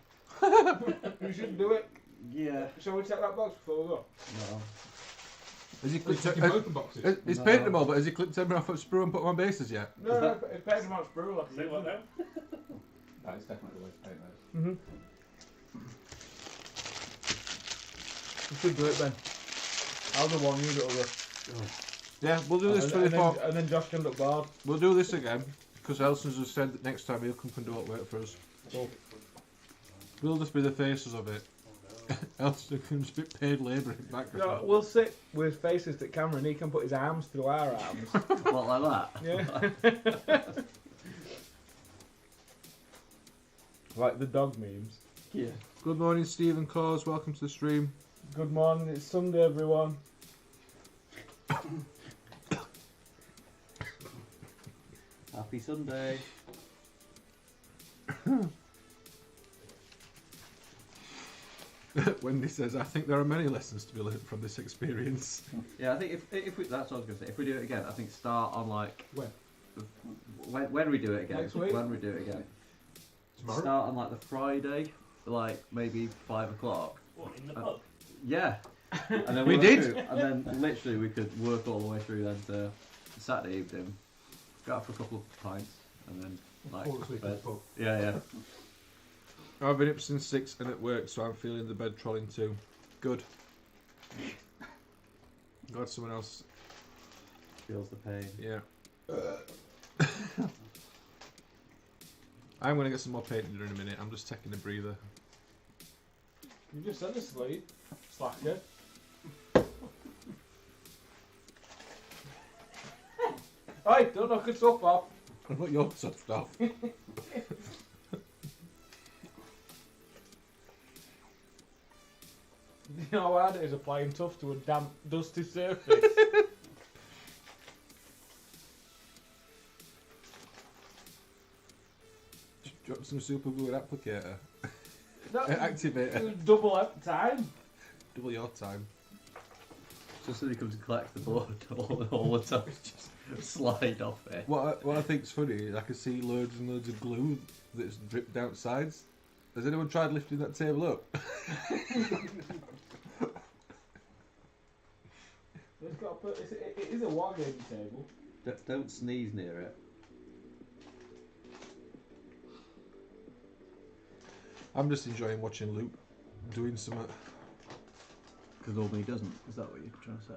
You should do it. Yeah. Shall we take that box before we go? No. Has he clicked? Taking both the boxes. He's No. painted them all, but has he clicked everyone off at sprue and put them on bases yet? No, no, it's paid him out Sprue last Say what now? That is definitely the way to paint those. Mm-hmm. You should do it, Ben. I'll do one, you do the other. Yeah, we'll do this 24. And then Josh can look bored. We'll do this again because Elson's has said that next time he'll come and do it work for us. Cool. We'll just be the faces of it. Elson can just be paid labour in the background. No, we'll sit with faces to the camera and he can put his arms through our arms. What, like that? Yeah. Like the dog memes. Yeah. Good morning, Stephen Cause. Welcome to the stream. Good morning, it's Sunday, everyone. Happy Sunday. Wendy says, I think there are many lessons to be learned from this experience. Yeah, I think if we, that's what I was going to say. If we do it again, I think start on like when we do it again. Next week? When we do it again. Tomorrow? Start on like the Friday, like maybe 5 o'clock. What, in the pub? Yeah. And then We work did. through- and then literally we could work all the way through then to Saturday evening. Go out for a couple of pints and then like Fall asleep in the bed. pub. Yeah, yeah. I've been up since 6 and it worked, so I'm feeling the bed trolling too. Good. Glad someone else. Feels the pain. Yeah. I'm going to get some more painting done in a minute. I'm just taking a breather. You just said asleep. Slacker. Oi, don't knock us up off. I've got your soft off. You know how hard it is applying tough to a damp, dusty surface? Drop some super glue and applicator. That Activator. double every time. Double your time. Just so he comes and collects the board all the time. Just slide off it. What I think's funny is I can see loads and loads of glue that's dripped down sides. Has anyone tried lifting that table up? It's got to put, it is a wargaming table. Don't sneeze near it. I'm just enjoying watching Luke doing something. Because normally he doesn't. Is that what you're trying to say?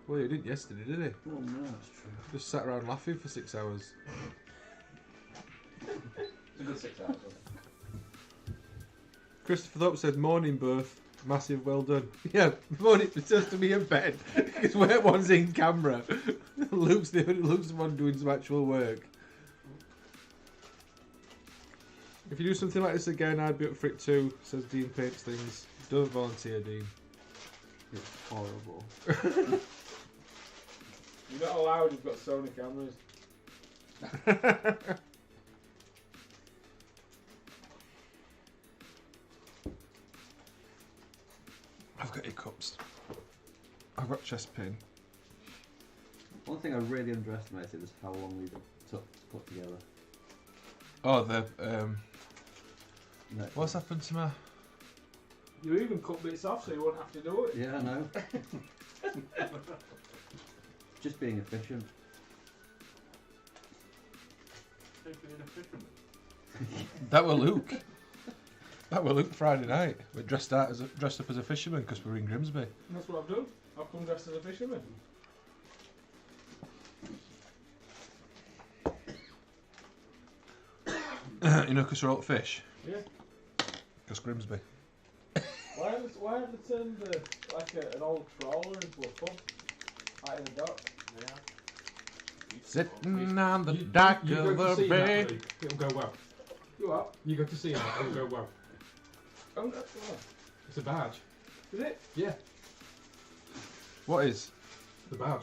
Well, he didn't yesterday, did he? Well, no, that's true. Just sat around laughing for 6 hours. It's a good 6 hours. Christopher Thorpe said, morning birth. Massive well done. Yeah, morning. It's just to be in bed. Because where one's in camera. Luke's the one doing some actual work. If you do something like this again, I'd be up for it too, says Dean Paints Things. Don't volunteer, Dean. It's horrible. You're not allowed, you've got Sony cameras. I've got hiccups. I've got chest pain. One thing I really underestimated is how long we took to put together. Oh, the No. what's happened to my? You even cut bits off so you won't have to do it. Yeah, I know. Just being efficient. That were Luke. That were Luke Friday night. We dressed up as a fisherman because we were in Grimsby. And that's what I've done. I've come dressed as a fisherman. You know, because we're all fish. Yeah. Because Grimsby. why have they turned an old trawler into a pub? Out in the dock? Sitting on the dock you of go to the sea bay. that, Luke. It'll go well. You what? You go to sea that, it'll go well. Oh, that's what. It's a badge. Is it? Yeah, What is? the badge.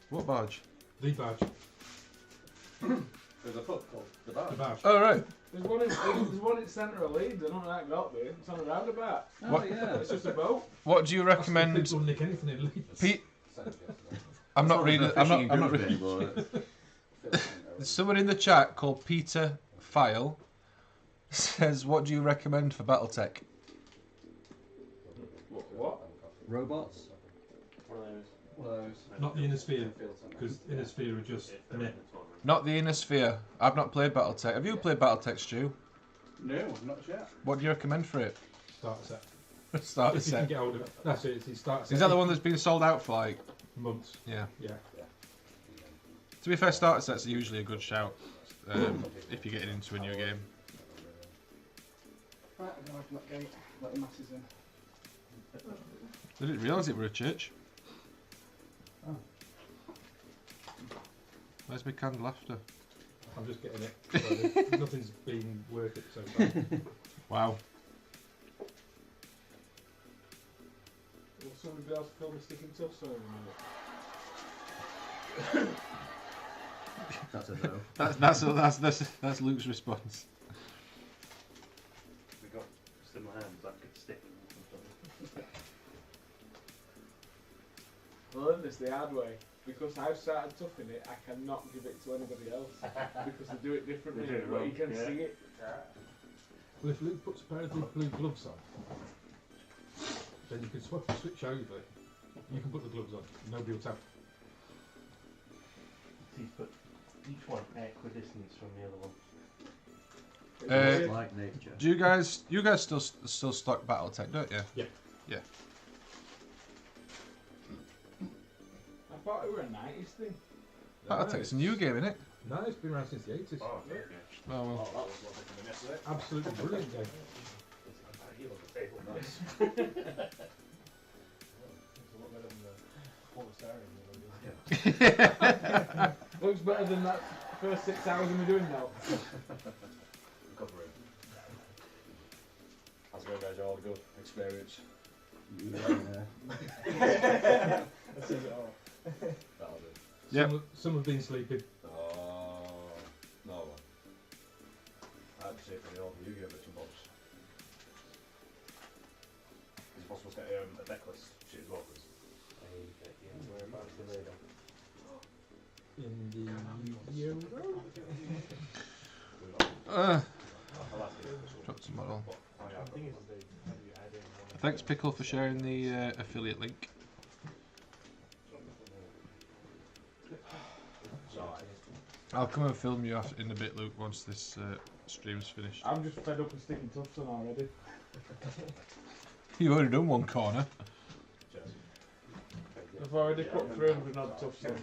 What badge? The badge. There's a pub called the Bar. The badge. Oh, right. There's one in centre of Leeds. I don't know how that got there. It's on a roundabout. Oh, What? yeah. It's just a boat. What do you People recommend? will nick anything in Leeds. Pete, Sent it yesterday. I'm not reading. I'm not reading. reading. There's someone in the chat called Peter File says, "What do you recommend for BattleTech?" What? Robots? One of those. Not the Inner Sphere, Field centre. because Inner Sphere are just meh. Not the Inner Sphere. I've not played BattleTech. Have you played BattleTech, Stu? No, not yet. What do you recommend for it? Starter set. Starter If you can set. get hold of it. That's it, it's the starter set. Is that the one that's been sold out for like? Months. Yeah. Yeah. To be fair, starter sets are usually a good shout if you're getting into a new game. Right, I'm going to open that gate. Let the masses in. I didn't realise it were a church. Oh. Where's my canned laughter? I'm just getting it. So nothing's been worth it so far. Wow. Will somebody be able to film me sticking tufts over a minute? That's a no. That's Luke's response. We got similar hands that could stick. I learned this the hard way. Because I've started toughing it, I cannot give it to anybody else. Because they do it differently, They do it but wrong, you can yeah. see it. Well, if Luke puts a pair of big blue gloves on, then you can switch over. You can put the gloves on. Nobody will tell. He's put each one equidistant from the other one. It's like nature. Do you guys still stock BattleTech, don't you? Yeah. Yeah. I thought it were a 90s thing. BattleTech's a new game, isn't it? No, it's been around since the 80s. Oh, okay. Oh well. that was what I did yesterday. Absolutely brilliant game. He was a table. Nice. Looks better than that first 6 hours we were doing now. Recovery. How's it going, guys? All good experience. That says it all. That'll do. Yep. Some have been sleeping. Oh, no one. I had to say for the old Yu-Gi-Oh! Bits and bobs. Is it possible to get a deck list sheet as well, please? Whereabouts are they then? In the Euro. Dropped some model. The thing is, how do you add in one of Thanks, Pickle, for sharing the affiliate link. I'll come and film you in a bit, Luke, once this stream's finished. I'm just fed up with sticking tufts on already. You've already done one corner. Cheers. I've already put 300 odd tufts on.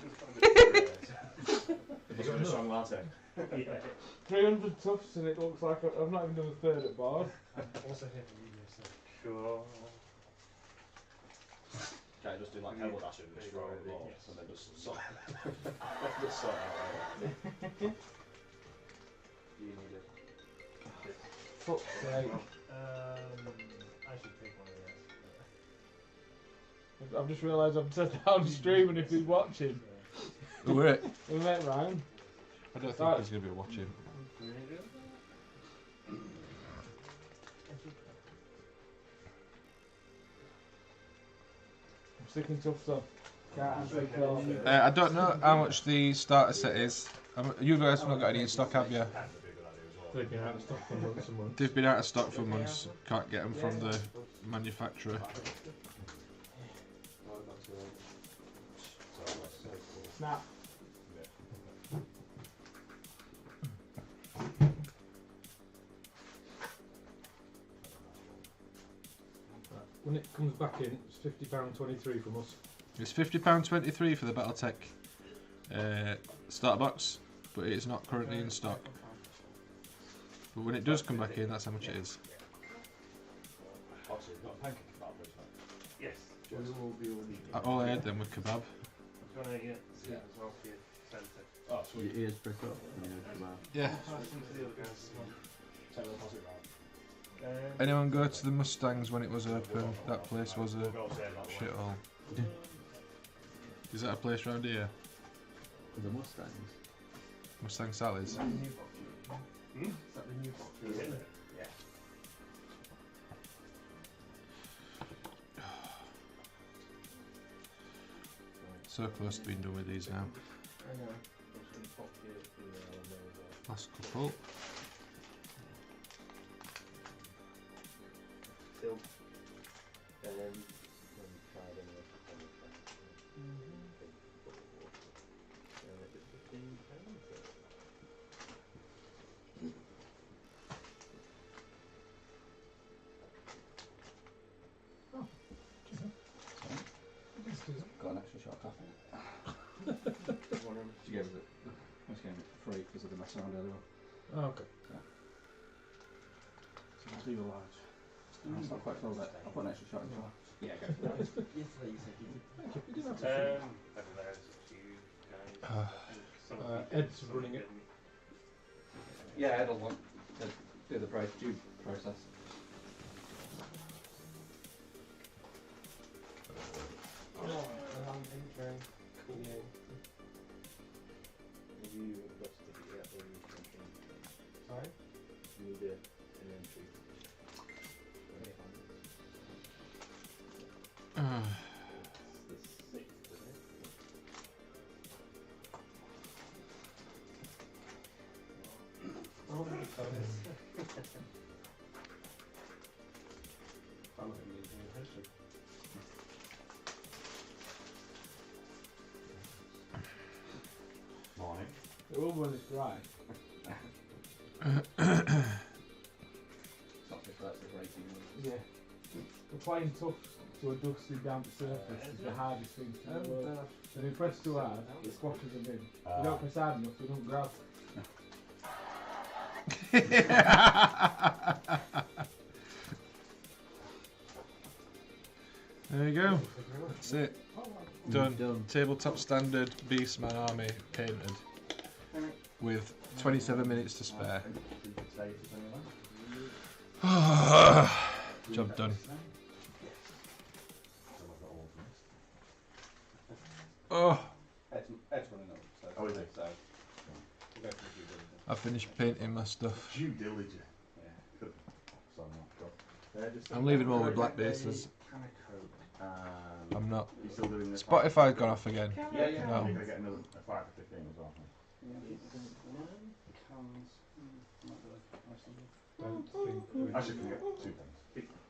It must be a strong latte. Yeah. 300 tufts and it looks like I've not even done a third at board. Sure. Can I just do like elbow dash and just throw it Yes. balls and then just sort just sort it out like that. You need it. Fuck's sake. I should take one of those. I've just realised I've said down stream and if he's watching, Who are it? we met Ryan. I don't think he's going to be watching. I'm sticking tufts on. Can't answer the call. I don't know how much the starter set is. You guys have not got any in stock, have you? They've been out of stock for months and months. They've been out of stock for months. Can't get them from the manufacturer. Snap. When it comes back in, it's £50.23 from us. It's £50.23 for the BattleTech starter box, but it is not currently in stock. But when it does come back in, that's how much it is. Hot So you've got a pancake kebab as well. Yes. All I had then was kebab. Do you want to get soup as well for your centre? Oh, Your sweet. ears prick up. Wow. Yeah. Pass them to the other guys. Take the deposit round. Anyone go to the Mustangs when it was open? That place was a We'll go save that one. shithole. Is that a place round here? The Mustangs. Mustang Sally's? Hmm? Is that the new box? Is it? Yeah. So close to being done with these now. I know. I'm just gonna pop here for the there as well. Last couple. Still. Let me try it anyway. It's £15. Got an extra shot of coffee. She gave us it. I just gave it for free because of the mess around earlier on. Oh, okay. So let's leave a large. It's not quite full, but I'll put an extra shot in for Yeah, go for that. Yes, please. You didn't have to I don't know, it's up to you guys. I think some Ed's some running it. didn't. Yeah, Ed will want to do the due process. Cool. Have you requested to get the machine? Sorry? You need an entry. It's the 6th, isn't it? Sounds like you need to history. Morning. The other one is dry. It's not just that's the rating one. Yeah. The playing tough to a dusty damp surface is the hardest thing in the world. And if you press too hard, it squashes them in. If you don't press hard enough, they don't grab. There you go. That's it. Done. Done. Tabletop standard Beastman army painted with 27 minutes to spare. Job done. Oh, Ed's running up, so. Oh, is it? So, we'll go for the due diligence. I finished painting my stuff. Due diligence. Yeah. So I'm not got. I'm leaving them all with black bases. I'm not. You still doing the Spotify's gone off again. Yeah. No. You're gonna get another 5 for 15 as well. Don't think I should get 2 things.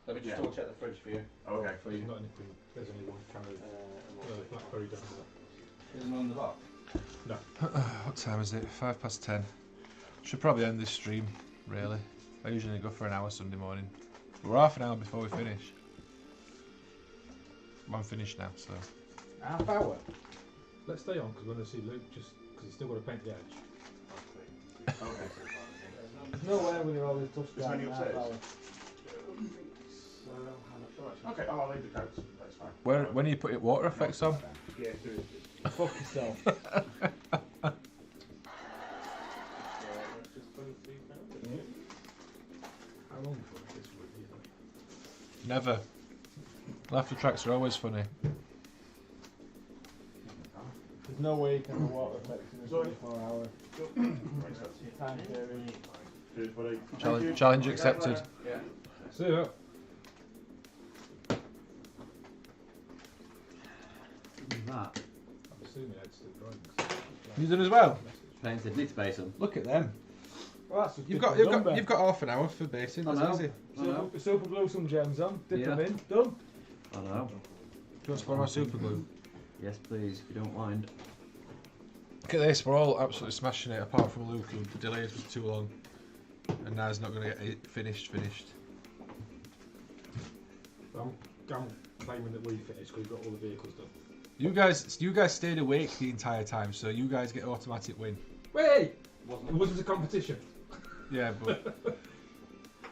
Let me just Yeah. double check the fridge for you. Okay. For you. there's not anything. There's only one can of blackberry down there. Isn't on the box? What time is it? 10:05. Should probably end this stream, really. I usually go for an hour Sunday morning. We're half an hour before we finish. I'm finished now, so. Half hour? Let's stay on because we're going to see Luke just because he's still got to paint the edge. Okay. There's no way when you're all this tough Is stuff many in half upstairs? hour. Okay, oh, I'll leave the coats. That's fine. When are you putting water effects on? Yeah, good. Fuck yourself. That's just £23. How long for this would be? Never. Laughter tracks are always funny. There's no way you can have water effects in a Sorry. 24-hour time period. Cheers, buddy. Challenge accepted. Yeah. See ya. That I'm assuming Ed's still drawing. You done as well? painted. Need to base them. Look at them. Well, that's just You've dip got the you've got number. you've got half an hour for basing. I That's know. easy. I know. Super glue some gems on, dip Yeah. them in, done. I know. Do you want to borrow my super glue? Yes, please, if you don't mind. Look at this. We're all absolutely smashing it, apart from Luke, who the delays was too long, and now he's not going to get it finished. I'm claiming that we finished because we've got all the vehicles done. You guys stayed awake the entire time, so you guys get automatic win. Wait! It wasn't a competition. Yeah, but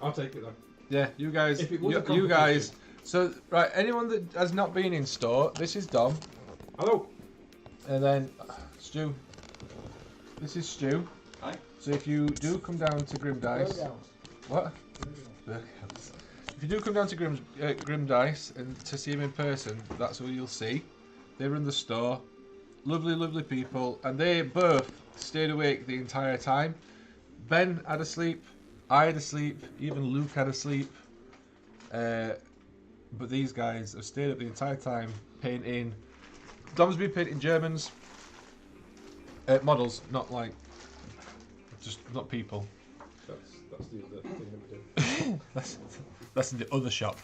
I'll take it then. Yeah, you guys. If it was a You guys. competition. So, right, anyone that has not been in store, this is Dom. Hello. And then Stu. This is Stu. Hi. So if you do come down to Grim Dice. Burghouse. What? If you do come down to Grim Dice and to see him in person, that's what you'll see. They run the store. Lovely, lovely people. And they both stayed awake the entire time. Ben had a sleep. I had a sleep. Even Luke had a sleep. But these guys have stayed up the entire time painting. Dom's been painting Germans. Models, not like... Just not people. That's the other thing that we do. That's in the other shop.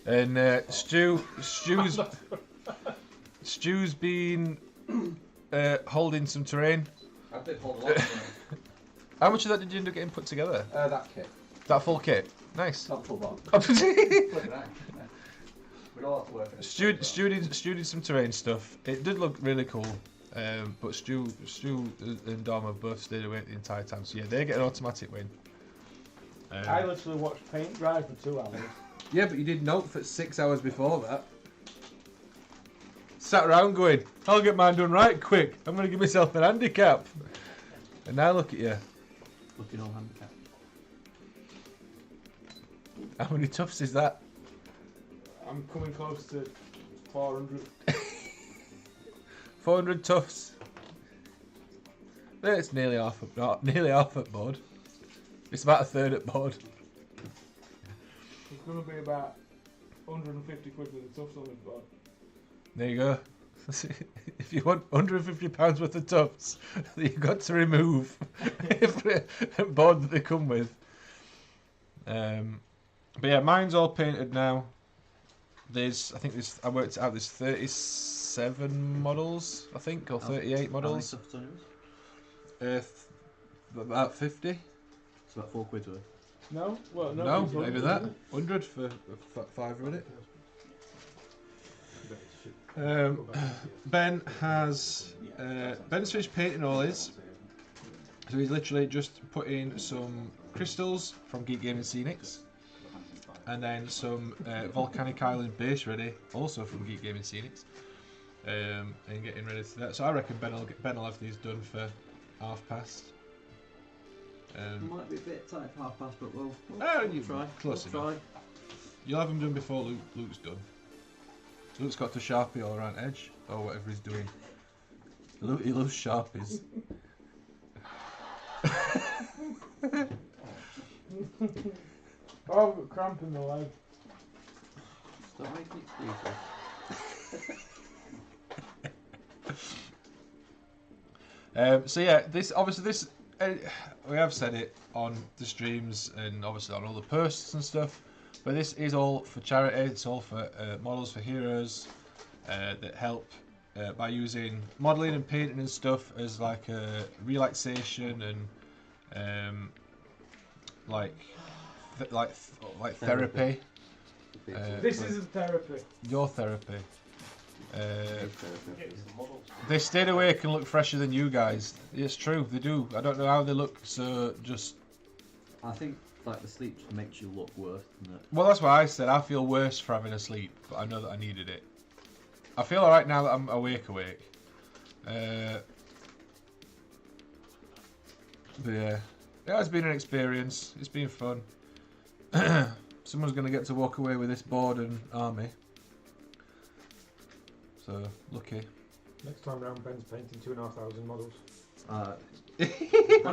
And Stu's been holding some terrain. I did hold a lot. How much of that did you end up getting put together? That kit. That full kit? Nice. Not full box. Flip it out. Yeah. We'd all have to work it. Stu did some terrain stuff. It did look really cool. But Stu and Dom have both stayed awake the entire time. So yeah, they get an automatic win. I literally watched paint dry for 2 hours. Yeah, but you did note for 6 hours before that. Sat around going, I'll get mine done right quick. I'm going to give myself an handicap. And now look at you. Looking all handicapped. How many tufts is that? I'm coming close to 400. 400 tufts. It's nearly half at board. It's about a third at board. It's going to be about 150 quid with the tufts on this board. There you go. If you want £150 worth of tufts that you've got to remove board that they come with. But yeah, mine's all painted now. I worked out there's 37 models, I think, or 38 models. How many tufts on yours? About 50. It's about £4 worth. No? Well, no. No, it's maybe 100, that. isn't it? 100 for 5 minutes. Ben has Ben's finished painting all his, so he's literally just put in some crystals from Geek Gaming Scenics, and then some Volcanic Island base ready, also from Geek Gaming Scenics, and getting ready to that. So I reckon Ben will have these done for 1/2 past. Might be a bit tight for 1/2 past, but we'll you try. close We'll enough. You'll have them done before Luke's done. Luke's got to Sharpie all around edge, or whatever he's doing. He loves Sharpies. Oh, I've got cramp in the leg. Stop making excuses. So yeah, this we have said it on the streams and obviously on all the posts and stuff, but this is all for charity. It's all for Models for Heroes that help by using modelling and painting and stuff as like a relaxation and like therapy. This isn't therapy. Your therapy. They stayed awake and look fresher than you guys. It's true, they do. I don't know how they look so just... I think like the sleep just makes you look worse than it. Well, that's what I said. I feel worse for having a sleep, but I know that I needed it. I feel alright now that I'm awake. But yeah, it has been an experience. It's been fun. Someone's going to get to walk away with this board and army. So, lucky. Next time round, Ben's painting 2,500 models. One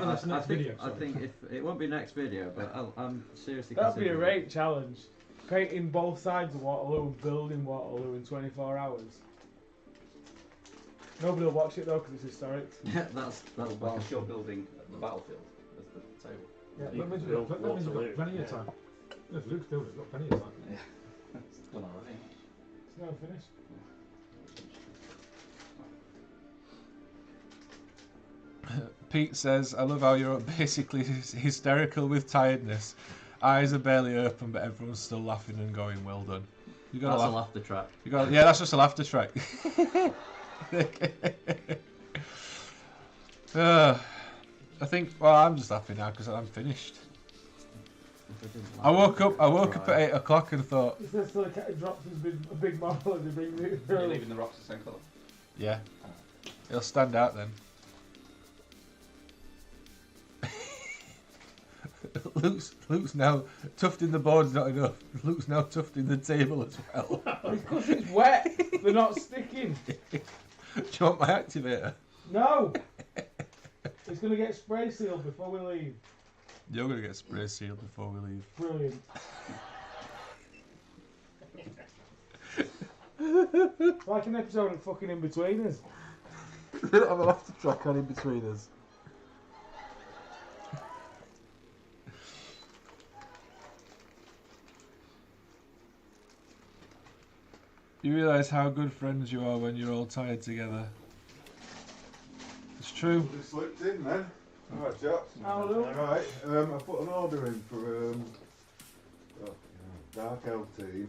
of the next video. I think if it won't be next video, but I'm seriously. That'd be a considering great challenge. Painting both sides of Waterloo and building Waterloo in 24 hours. Nobody will watch it though because it's historic. Yeah, that's While you're building the battlefield as the table. Yeah, You that means can we've build got Waterloo. plenty of time. If Luke's building, we've got plenty of time. Yeah. It's done already. It's never finished. Pete says, I love how you're basically hysterical with tiredness. Eyes are barely open, but everyone's still laughing and going, well done. You got That's to a laugh. laughter track. Yeah, that's just a laughter track. I think, well, I'm just happy now because I'm finished. I woke up at 8 o'clock and thought, It says the cat drops his a big model and he brings it You're through. leaving the rocks the same colour. yeah, it'll stand out then. Luke's now tufting the board's not enough. Luke's now tufting the table as well. Because it's wet, they're not sticking. Do you want my activator? No! It's going to get spray sealed before we leave. You're gonna get spray sealed before we leave. Brilliant. Like an episode of fucking In Between Us. We don't have an after track on in between us. You realise how good friends you are when you're all tired together. It's true. Just slipped in then. Alright, chaps. How do? Right, I put an order in for Dark Elf Team.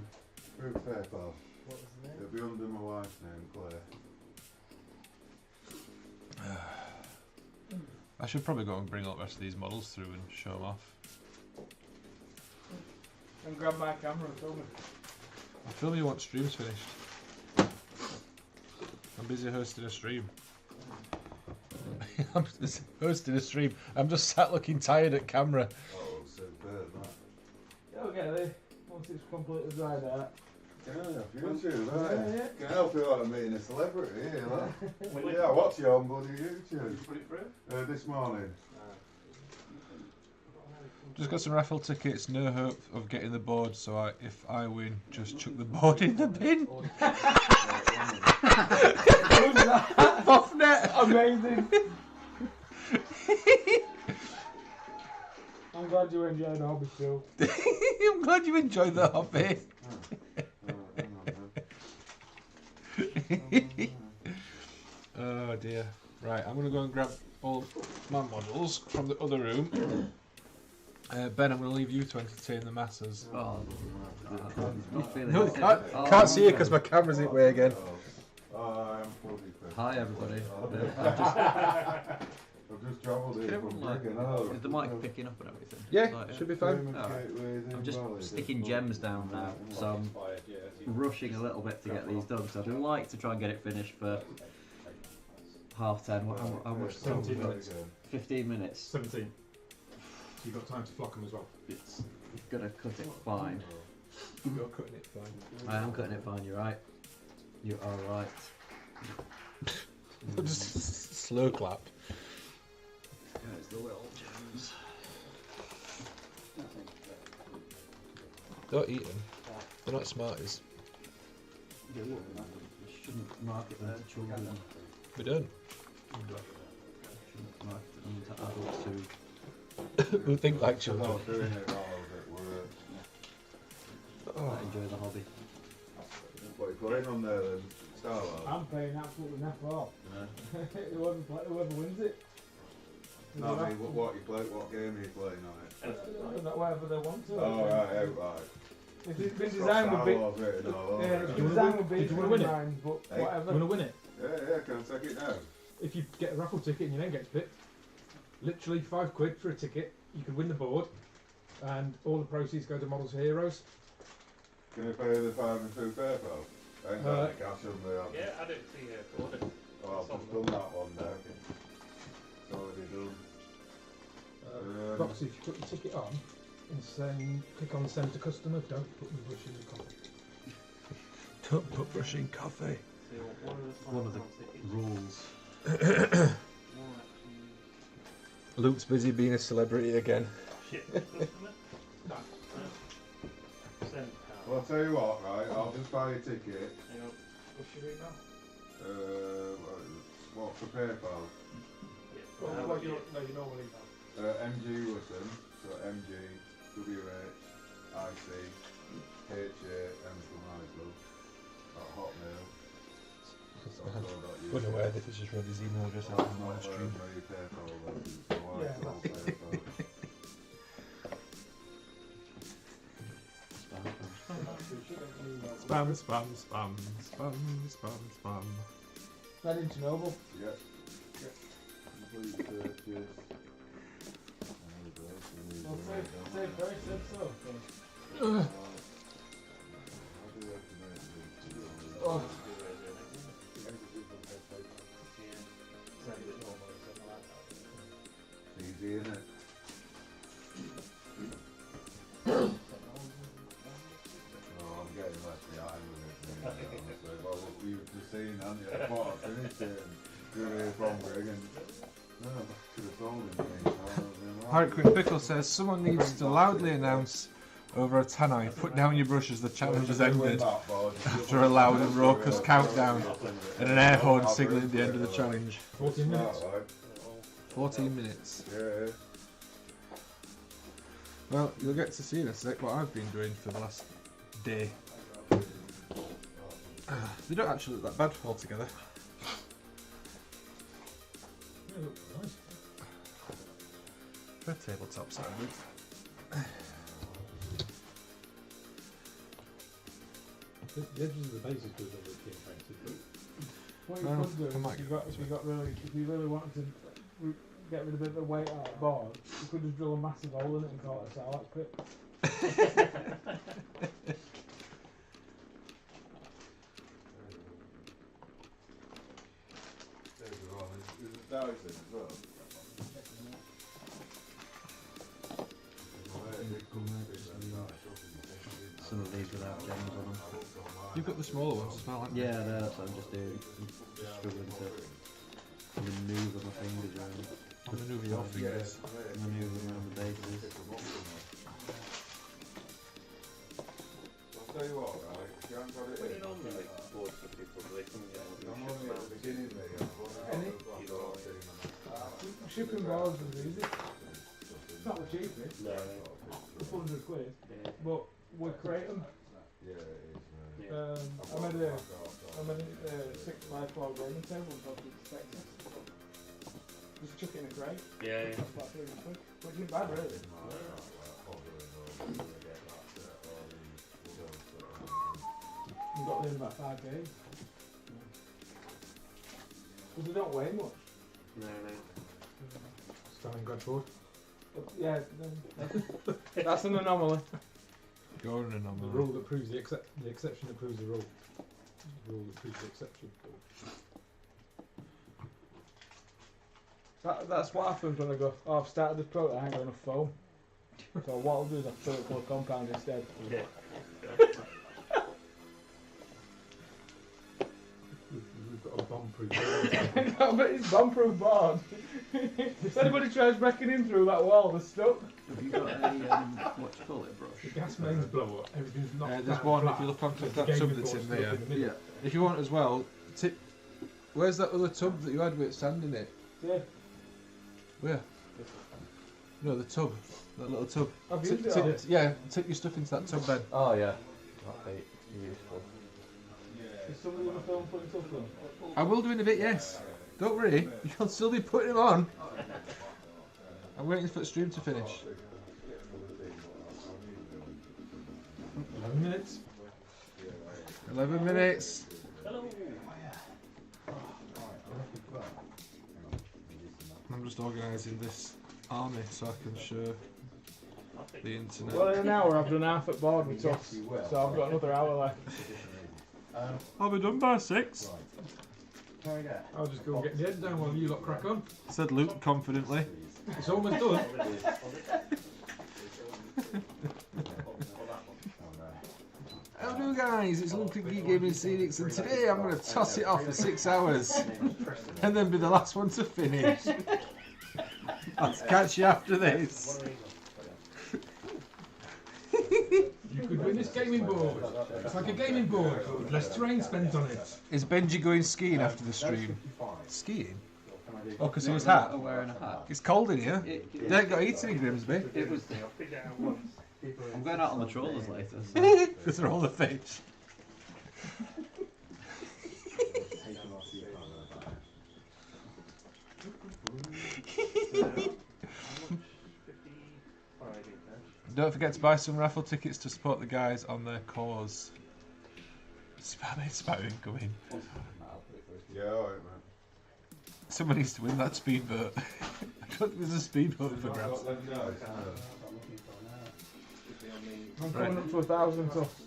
Fruit Fair Pal. What was the name? It'll be under my wife's name, Claire. I should probably go and bring all the rest of these models through and show them off. And grab my camera and film it. I'll film you once stream's finished. I'm busy hosting a stream. I'm just hosting a stream. I'm just sat looking tired at camera. Oh, superb, that. You'll get there once it's completely dried out. Yeah, YouTube, right? Yeah. Can help you like I'm meeting a celebrity here, like. Yeah, I watch you on bloody YouTube. Put it through? This morning. Just got some raffle tickets, no hope of getting the board, so if I win, just chuck the board in the bin. Off net! Amazing. I'm glad you enjoyed the hobby too. I'm glad you enjoyed the hobby. Oh dear. Right, I'm going to go and grab all my models from the other room. Ben, I'm going to leave you to entertain the masses. Oh, No, can't see you because my camera's in the way again. I'm fully fit. Hi everybody. I've just travelled here from Brighton. Is the mic picking up and everything? Yeah, Like, should be fine. I'm just sticking gems down now, so I'm rushing a little bit to get these done. So I'd like to try and get it finished for 10:30. How much time? 17 minutes. 15 minutes. 17. So you've got time to flock them as well. It's gonna cut it fine. You're cutting it fine. I am cutting it fine. You're right. You are right. Just slow clap. There's the little gems. Don't eat them. They're not Smarties. You shouldn't market them to children. We don't. Shouldn't market them to adults who Who think like I'm children. not doing it all at work. Oh. enjoy the hobby. What are you playing on there then? Star Wars? I'm playing absolutely nothing off. Yeah. Whoever wins it. No, I mean, what game are you playing on it? Whatever they want to. Oh, right, right. If it's been It's got designed Star with big. Wars written all over Yeah, it. it's Do you wanna designed win- with big did you wanna win it? lines, but Hey, whatever. You want to win it? Yeah, can I take it now? If you get a raffle ticket and your name gets picked, literally £5 for a ticket, you could win the board, and all the proceeds go to Models for Heroes. Can you pay the 5 and 2 PayPal? I ain't got any cash on me. Yeah, I don't see her order. Oh, I've just done that one now. It's already done. Roxy, if you put your ticket on and say, click on send to customer, don't put the brush in the coffee. Don't put brush in coffee. So One of the rules. Luke's busy being a celebrity again. Shit, customer? No. Send Well, I'll tell you what, right? I'll just buy a ticket. Hang on. What's your email? What, for PayPal? Yeah. What you normally have. MG Wilson, so MG, WH, IC, HA, M for Michael, at Hotmail. Unaware that he's just read his email address out on the stream. Spam, spam, spam, spam, spam, spam. That in Chernobyl. Yeah. Complete purchase. Well, say very said so. Oh. Easy, isn't it? Oh, I'm getting left behind with it. Honestly, if I was used to seeing, hadn't you? I thought I finished it and good here from Greg and no, I could have told him. Harry Pickle says someone needs to loudly announce over a tannoy, put down your brushes, the challenge has ended. After a loud and raucous countdown and an air horn signalling the end of the challenge. 14 minutes. 14 minutes. Yeah. Well, you'll get to see in a sec what I've been doing for the last day. They don't actually look that bad altogether. Yeah, look nice. For a tabletop sandwich. The edges of the base is good on the king painted. What you Well, could do I is might if you really wanted to get rid of a bit of the weight out of the board, you could just drill a massive hole in it and call it a salad pit. There's a Dyson as well. Some of these without gems on them. You've got the smaller ones as well, haven't you? Yeah, that's what I'm just doing. I'm just struggling to manoeuvre my fingers around. Manoeuvre your fingers. Manoeuvre around the bases. I'll tell you what, right, if you haven't got it Put in, it on like boards for people so they can get on I'm only at the beginning there. Any? Shipping boards is easy. It's not the cheapest, No. it's 100 quid, Yeah. but we create them. Yeah, it is, man. Yeah. I made a 6x4 gaming table and thought it's Texas. Just chuck it in a crate. Yeah. That's like 300 quid. Which isn't bad, really. You got them in about 5 days. Because they don't weigh much. No. Stalingrad board. But yeah, that's an anomaly. You're an The anomaly. rule that proves the exception that proves the rule. The rule that proves the exception. That's what happens when I go, oh, I've started this product, I ain't got enough foam. So what I'll do is I'll fill it full of compound instead. Yeah. We've got a bomb-proof. No, but it's bomb-proof board. If anybody tries breaking in through that wall, they're stuck. Have you got a, what do you call it, The brush? gas mains blow up. Everything's not. There's one, if you look onto that tub that's in there. Yeah. If you want as well, where's that other tub that you had with sand in it? Yeah. Where? No, the tub. That little tub. I've used it all. Yeah, take your stuff into that tub then. Oh yeah. That'd be useful. Is somebody going to film putting stuff on? I will do in a bit, yes. Don't worry, you'll still be putting them on. I'm waiting for the stream to finish. 11 minutes. 11 minutes. I'm just organising this army so I can show the internet. Well, in an hour I've done half at board with us, so I've got another hour left. I'll be done by 6, I'll just go and get the head down while you lot crack on. said Luke confidently. It's almost done. Hello guys, it's Luke at Geek Gaming Scenics and today I'm going to toss it off for 6 hours and then be the last one to finish. I'll catch you after this. You could win this gaming board. It's like a gaming board, but with less terrain spent on it. Is Benji going skiing after the stream? Skiing? Oh, because of his hat? I'm wearing a hat. It's cold in here. They ain't got heating in Grimsby. It was. I'll pick it out once. I'm going out on the trawlers later. So. Because they're all the fish. Don't forget to buy some raffle tickets to support the guys on their cause. Spam incoming. Yeah, alright, man. Someone needs to win that speedboat. I don't think there's a speedboat for grabs. I'm Right. coming up to 1,000 tufts.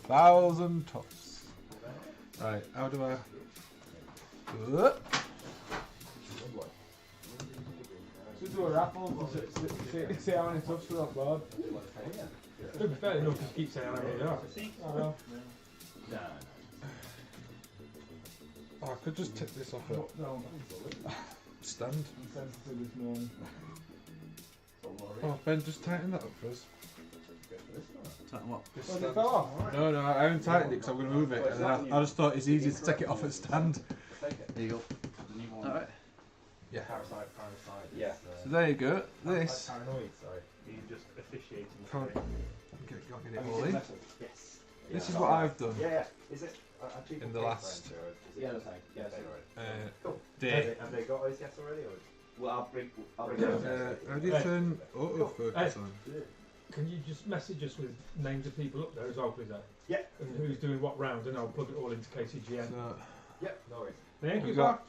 1,000 tufts. Right, how do I... Should do a raffle to see how many tufts we're on board. It'd be fair enough to keep saying how many there are. I know. Oh, I could just take this off it. Stand. Oh, Ben, just tighten that up for us. Tighten what? This Well, it stand. fell off. No, I haven't tightened it because I'm going to move it. And then I just thought it's easier to take it off at stand. There you go. Alright. Yeah. Yeah. So there you go. This. Paranoid, sorry. You just officiating. Can't get it all in. Yes. This is what I've done Yeah. Is it? in the last Yeah, that's fine. Yeah, day. Have they got OCS already? Or? Well, I'll bring. How do you turn autofocus on? Can you just message us with names of people up there as well, please? Yeah. And who's doing what round, and I'll plug it all into KCGN. So, Yep. No worries. Thank you, we've sir. got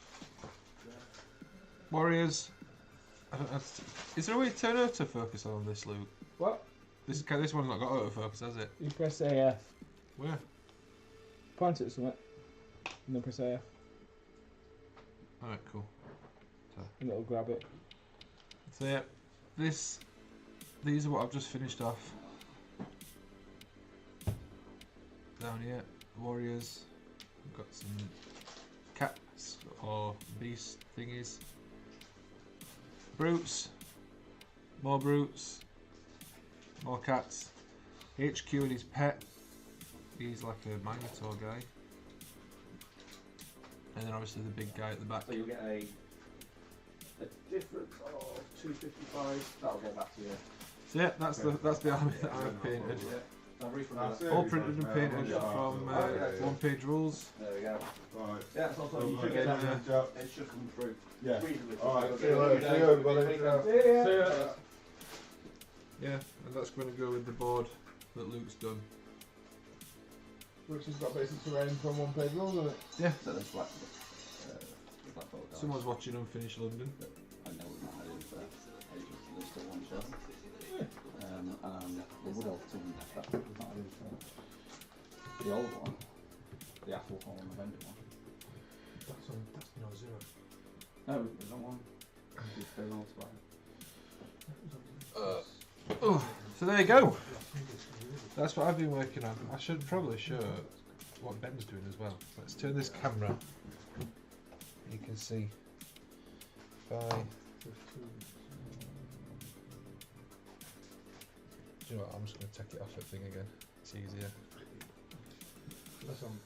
Warriors. Is there a way to turn autofocus on this, Luke? What? This one's not got autofocus, has it? You press AF. Where? Point it at something. And then press AF. Alright, cool. And it'll grab it. So yeah, these are what I've just finished off. Down here, Warriors. We've got some cats or beast thingies. Brutes. More brutes. More cats. HQ and his pet. He's like a Minotaur guy. And then obviously the big guy at the back. So you'll get a difference of 255. That'll go back to you. So yeah, that's the army that I've painted. I'll refund That's that. it. All printed and painted Yeah. from Yeah. One Page Rules. There we go. Right. Yeah, it's also you should Lovely. get Good job. it should come through. Yeah. Reasonably. Alright, see you later. See you everybody. Yeah, and that's going to go with the board that Luke's done. Which has got basic terrain from One Page Rules on it. Yeah. So there's black photo guys. Someone's watching Unfinished London. I know we've not had it for ages, so there's still one shot. And the Wood Elf team, that we've not had it for the old one, the Apple one, the vendor one. That's been on 0. No, we've got one. We've been on spot. Oh, so there you go. That's what I've been working on. I should probably show what Ben's doing as well. Let's turn this camera. You can see. Do you know what? I'm just going to take it off that thing again. It's easier. That's on.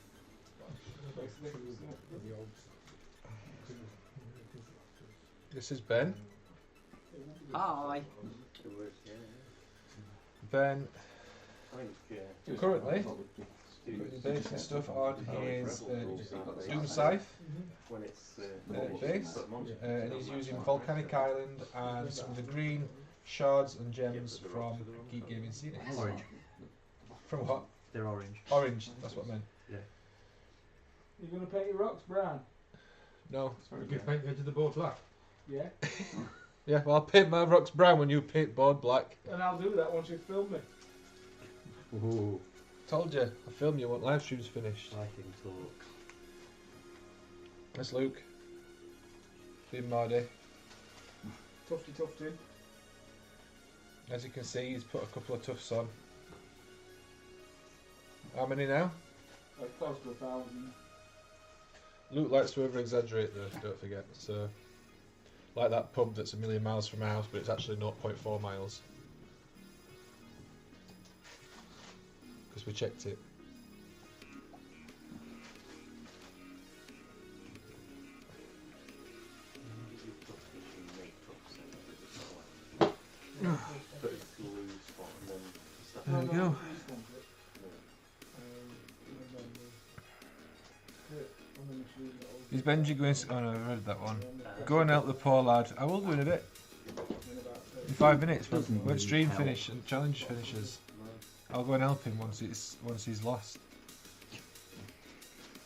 This is Ben. Hi. Ben I think, currently putting basic stuff on his Doom Scythe when it's base, and he's using Volcanic Island and some of the green shards and gems from Geek Gaming Scenic. Orange. From what? They're orange. Orange, that's what I meant. You're going to paint your rocks brown? No. You can paint the edge of the board black. Yeah. Yeah, well I'll paint my rocks brown when you paint board black. And I'll do that once you film me. Ooh. Told you, I'll film you when live stream's finished. I can talk. That's Luke. Being Mardy. Tufty. As you can see, he's put a couple of tufts on. How many now? Close to 1,000. Luke likes to over-exaggerate though, don't forget. So, like that pub that's a million miles from our house, but it's actually 0.4 miles. Because we checked it. There we go. Is Benji going? Oh no, I read that one. Go and help the poor lad. I will do in a bit. In 5 minutes, when stream finish and challenge finishes, I'll go and help him once he's lost.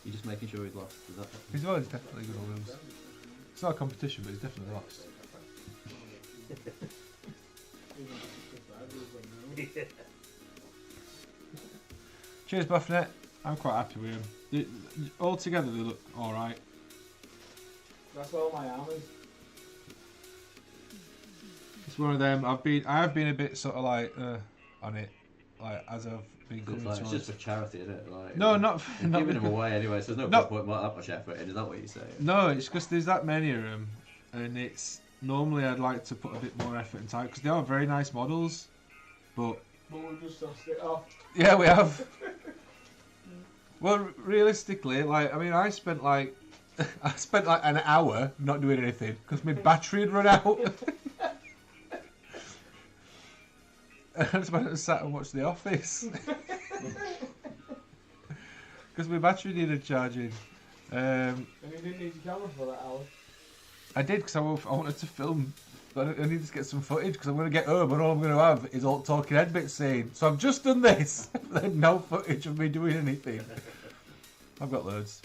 You're just making sure he's lost. Is that? He's always definitely going to lose. It's not a competition, but he's definitely lost. Cheers, Buffnet. I'm quite happy with him. All together, they look all right. That's all my arm is. It's one of them. I have been a bit sort of like on it, like as I've been coming It's towards. just for charity, isn't it? Like, No, not you're not giving them because- away anyway, so there's no No. point putting that much effort in. Is that what you're saying? No, it's because there's that many of them, and it's normally I'd like to put a bit more effort and time because they are very nice models, but But we'll just tossed it off. yeah, we have. Well, realistically, like I mean, I spent like an hour not doing anything because my battery had run out. I just went and sat and watched The Office because my battery needed charging. And you didn't need your camera for that hour. I did because I wanted to film, but I needed to get some footage because I'm going to get home and all I'm going to have is all talking head bits scene. So I've just done this. There's no footage of me doing anything. I've got loads.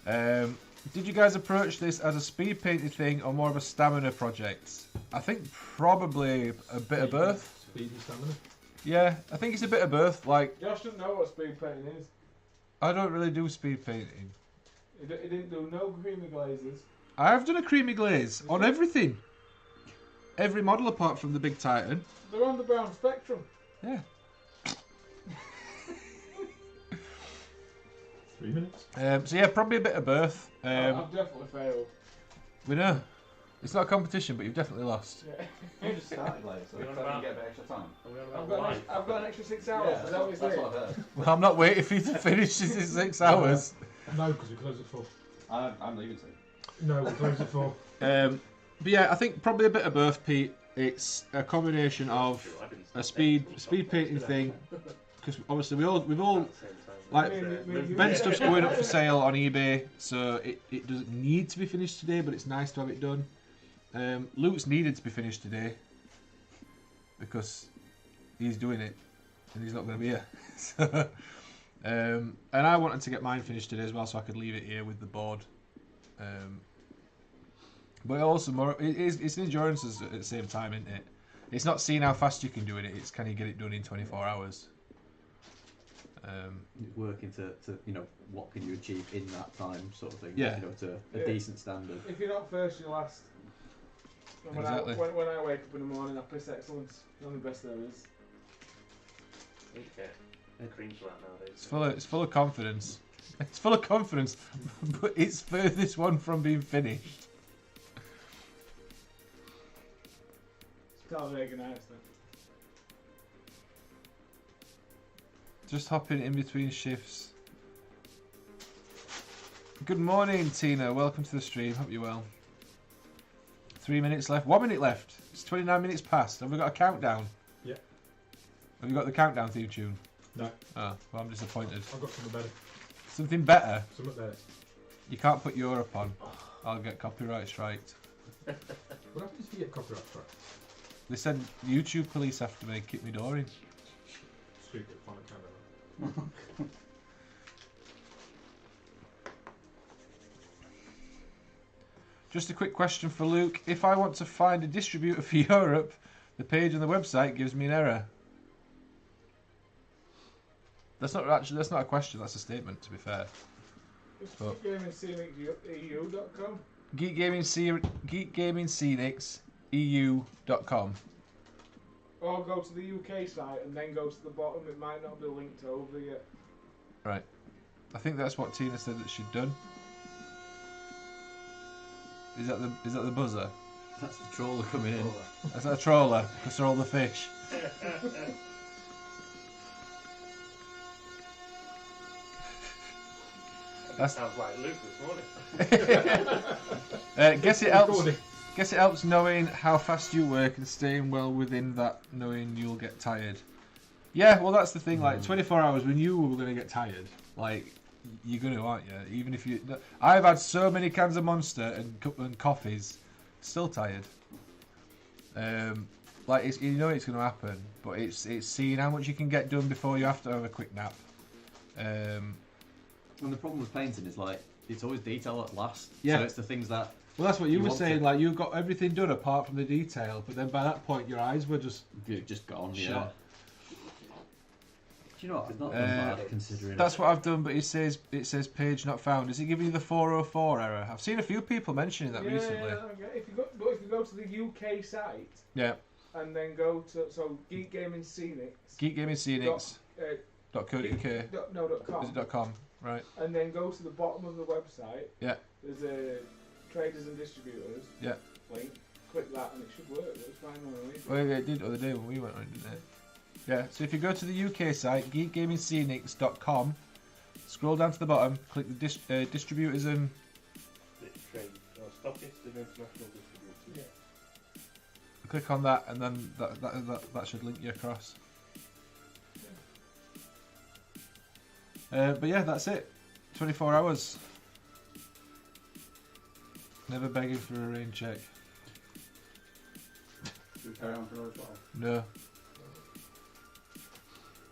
Did you guys approach this as a speed painting thing or more of a stamina project? I think probably a bit of both. Speed and stamina. Yeah, I think it's a bit of both. Like, Josh doesn't know what speed painting is. I don't really do speed painting. He didn't do no creamy glazes. I have done a creamy glaze on everything. Every model apart from the Big Titan. They're on the brown spectrum. Yeah. 3 minutes. So yeah, probably a bit of both. I've definitely failed. We know. It's not a competition, but you've definitely lost. You just started late, so We're on you about- get a bit extra time. Are we on I've about got, live? I've got an extra 6 hours. Yeah, Is that what that's you're what saying? I've heard. Well, I'm not waiting for you to finish this in 6 hours. No, because we close at 4. I'm leaving soon. No, we close at 4. But yeah, I think probably a bit of both, Pete. It's a combination of a speed painting thing, because obviously we've all like Ben stuff's going up for sale on eBay, so it doesn't need to be finished today, but it's nice to have it done. Luke's needed to be finished today because he's doing it and he's not going to be here. So, and I wanted to get mine finished today as well, so I could leave it here with the board. But also it's an endurance at the same time, isn't it? It's not seeing how fast you can do it; it's can you get it done in 24 hours. Working to what can you achieve in that time, sort of thing. Yeah. To a Yeah. decent standard. If you're not first, you're last. And when, Exactly. when I wake up in the morning, I piss excellence. The only best there is. Need to get cream for that It's nowadays. it's full of confidence. It's full of confidence, but it's furthest one from being finished. It's Talladega Nights then. Just hopping in between shifts. Good morning, Tina. Welcome to the stream. Hope you're well. 3 minutes left. 1 minute left. It's 29 minutes past. Have we got a countdown? Yeah. Have you got the countdown theme tune? No. Oh, well, I'm disappointed. I've got something better. Something better. Something better. You can't put Europe on. I'll get copyright striked. What happens if you get copyright strike? They said YouTube police after me, kick me door in. Stupid Final Countdown. Just a quick question for Luke. If I want to find a distributor for Europe, the page on the website gives me an error. That's not a question, that's a statement, to be fair. Just Oh. GeekGamingScenic.eu.com. GeekGamingScenicsEU.com. Or go to the UK site and then go to the bottom. It might not be linked over yet. Right. I think that's what Tina said that she'd done. Is that the buzzer? That's the trawler coming in. Is that a trawler? Because they're all the fish. That sounds like Luke this morning. Guess it helps knowing how fast you work and staying well within that, knowing you'll get tired. Yeah, well that's the thing. Like 24 hours, we knew we were going to get tired. Like you're going to, aren't you? Even if you, I've had so many cans of Monster and coffees, still tired. Like it's, you know it's going to happen, but it's seeing how much you can get done before you have to have a quick nap. And the problem with painting is like it's always detail at last. Yeah. So it's the things that Well, that's what you were want saying. it. Like you got everything done apart from the detail, but then by that point your eyes were just. You've just gone. Yeah. Shot. Do you know what? It's not bad considering. That's what I've done, but it says page not found. Does it give you the 404 error? I've seen a few people mentioning that recently. Yeah, okay. If you go to the UK site Yeah. and then go to Geek Gaming Scenics. Geek Gaming Scenics. .co.uk. .com. Is it .com? Right. And then go to the bottom of the website. Yeah. There's a traders and distributors. Yeah. Link. Click that and it should work. It's fine on the Well, yeah, it did the other day when we went on it, didn't it? Yeah. So if you go to the UK site, geekgamingscenics.com, scroll down to the bottom, click the distributors and. Stockist and international distributors. Yeah. Click on that, and then that should link you across. But yeah, that's it. 24 hours. Never begging for a rain check. Should we carry on for another 12? No.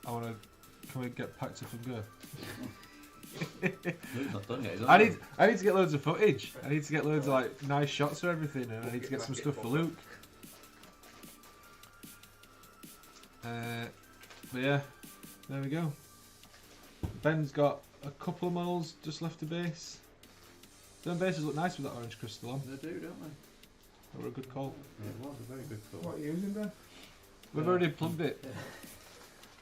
I want to. Can we get packed up and go? Luke's not done yet. Is I need to get loads of footage. I need to get loads of like nice shots of everything, and I need to get some stuff for Luke. But yeah, there we go. Ben's got a couple of models just left to base. Them bases look nice with that orange crystal on. They do, don't they? They were a good call. Yeah, it was a very good call. What are you using, Ben? We've already plugged it.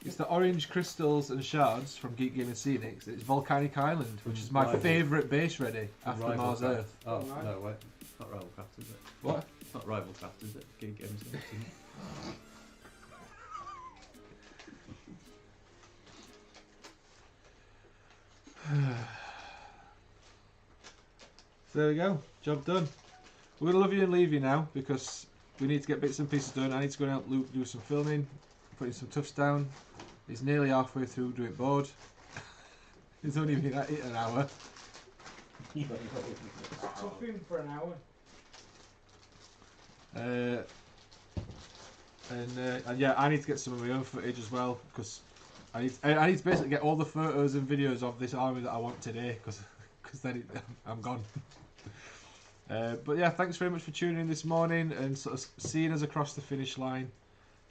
It's the orange crystals and shards from Geek Gaming Scenics. It's Volcanic Island, which is my Rival. favourite base ready after Rival Mars Craft. Earth. Oh, Right. no, wait. It's not Rival Craft, is it? What? It's not Rival Craft, is it? Gig Games. So there we go. Job done. We're going to love you and leave you now because we need to get bits and pieces done. I need to go and help Luke do some filming, putting some tufts down. He's nearly halfway through doing board. He's only been at it an hour. Tuffing for an hour. And yeah, I need to get some of my own footage as well because I need to basically get all the photos and videos of this army that I want today because then I'm gone. But yeah, thanks very much for tuning in this morning and sort of seeing us across the finish line.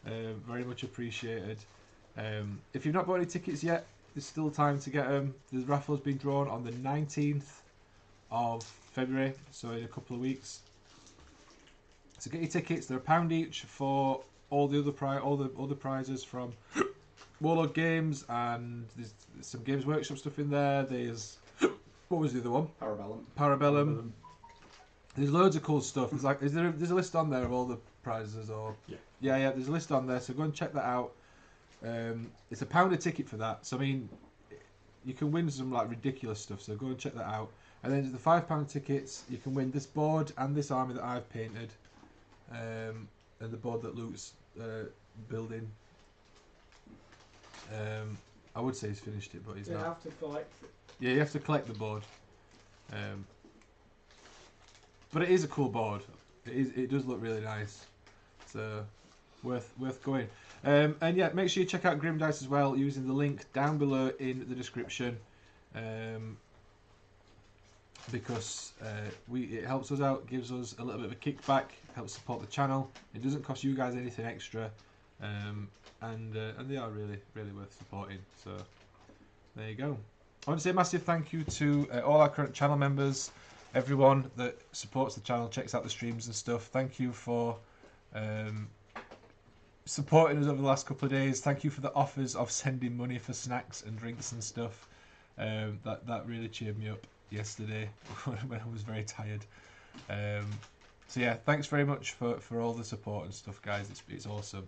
Very much appreciated. If you've not bought any tickets yet, there's still time to get them. The raffle's been drawn on the 19th of February, so in a couple of weeks. So get your tickets. They're £1 each for all the other prizes from Warlord Games, and there's some Games Workshop stuff in there. There's what was the other one? Parabellum. There's loads of cool stuff. There's a list on there of all the prizes, or yeah. There's a list on there. So go and check that out. It's £1 a ticket for that. So I mean, you can win some like ridiculous stuff. So go and check that out. And then there's the £5 tickets. You can win this board and this army that I've painted, and the board that Luke's building. I would say he's finished it, but he's You not. have to collect it. Yeah, you have to collect the board. But it is a cool board. It does look really nice. So worth going. And yeah, make sure you check out Grim Dice as well using the link down below in the description. Because it helps us out, gives us a little bit of a kickback, helps support the channel. It doesn't cost you guys anything extra, and they are really worth supporting. So there you go. I want to say a massive thank you to all our current channel members, everyone that supports the channel, checks out the streams and stuff. Thank you for supporting us over the last couple of days. Thank you for the offers of sending money for snacks and drinks and stuff. That really cheered me up yesterday when I was very tired. So yeah, thanks very much for all the support and stuff, guys. It's awesome.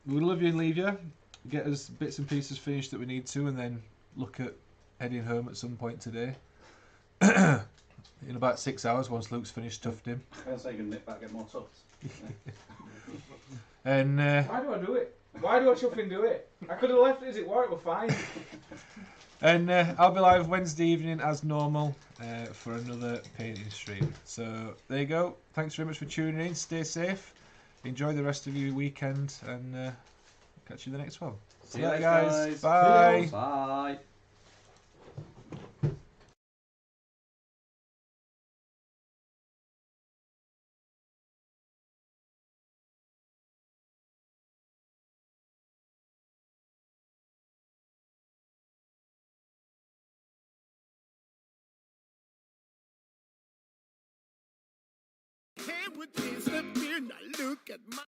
We'll love you and leave you. Get us bits and pieces finished that we need to, and then look at heading home at some point today. In about 6 hours, once Luke's finished tuffed him. I was saying you can nip back, get more tufts. And Why do I do it? Why do I chuff and do it? I could have left it as it were, it were fine. and I'll be live Wednesday evening as normal for another painting stream. So there you go. Thanks very much for tuning in. Stay safe. Enjoy the rest of your weekend, and catch you in the next one. See you later, guys. Bye. Bye. Hand would disappear. Now look at my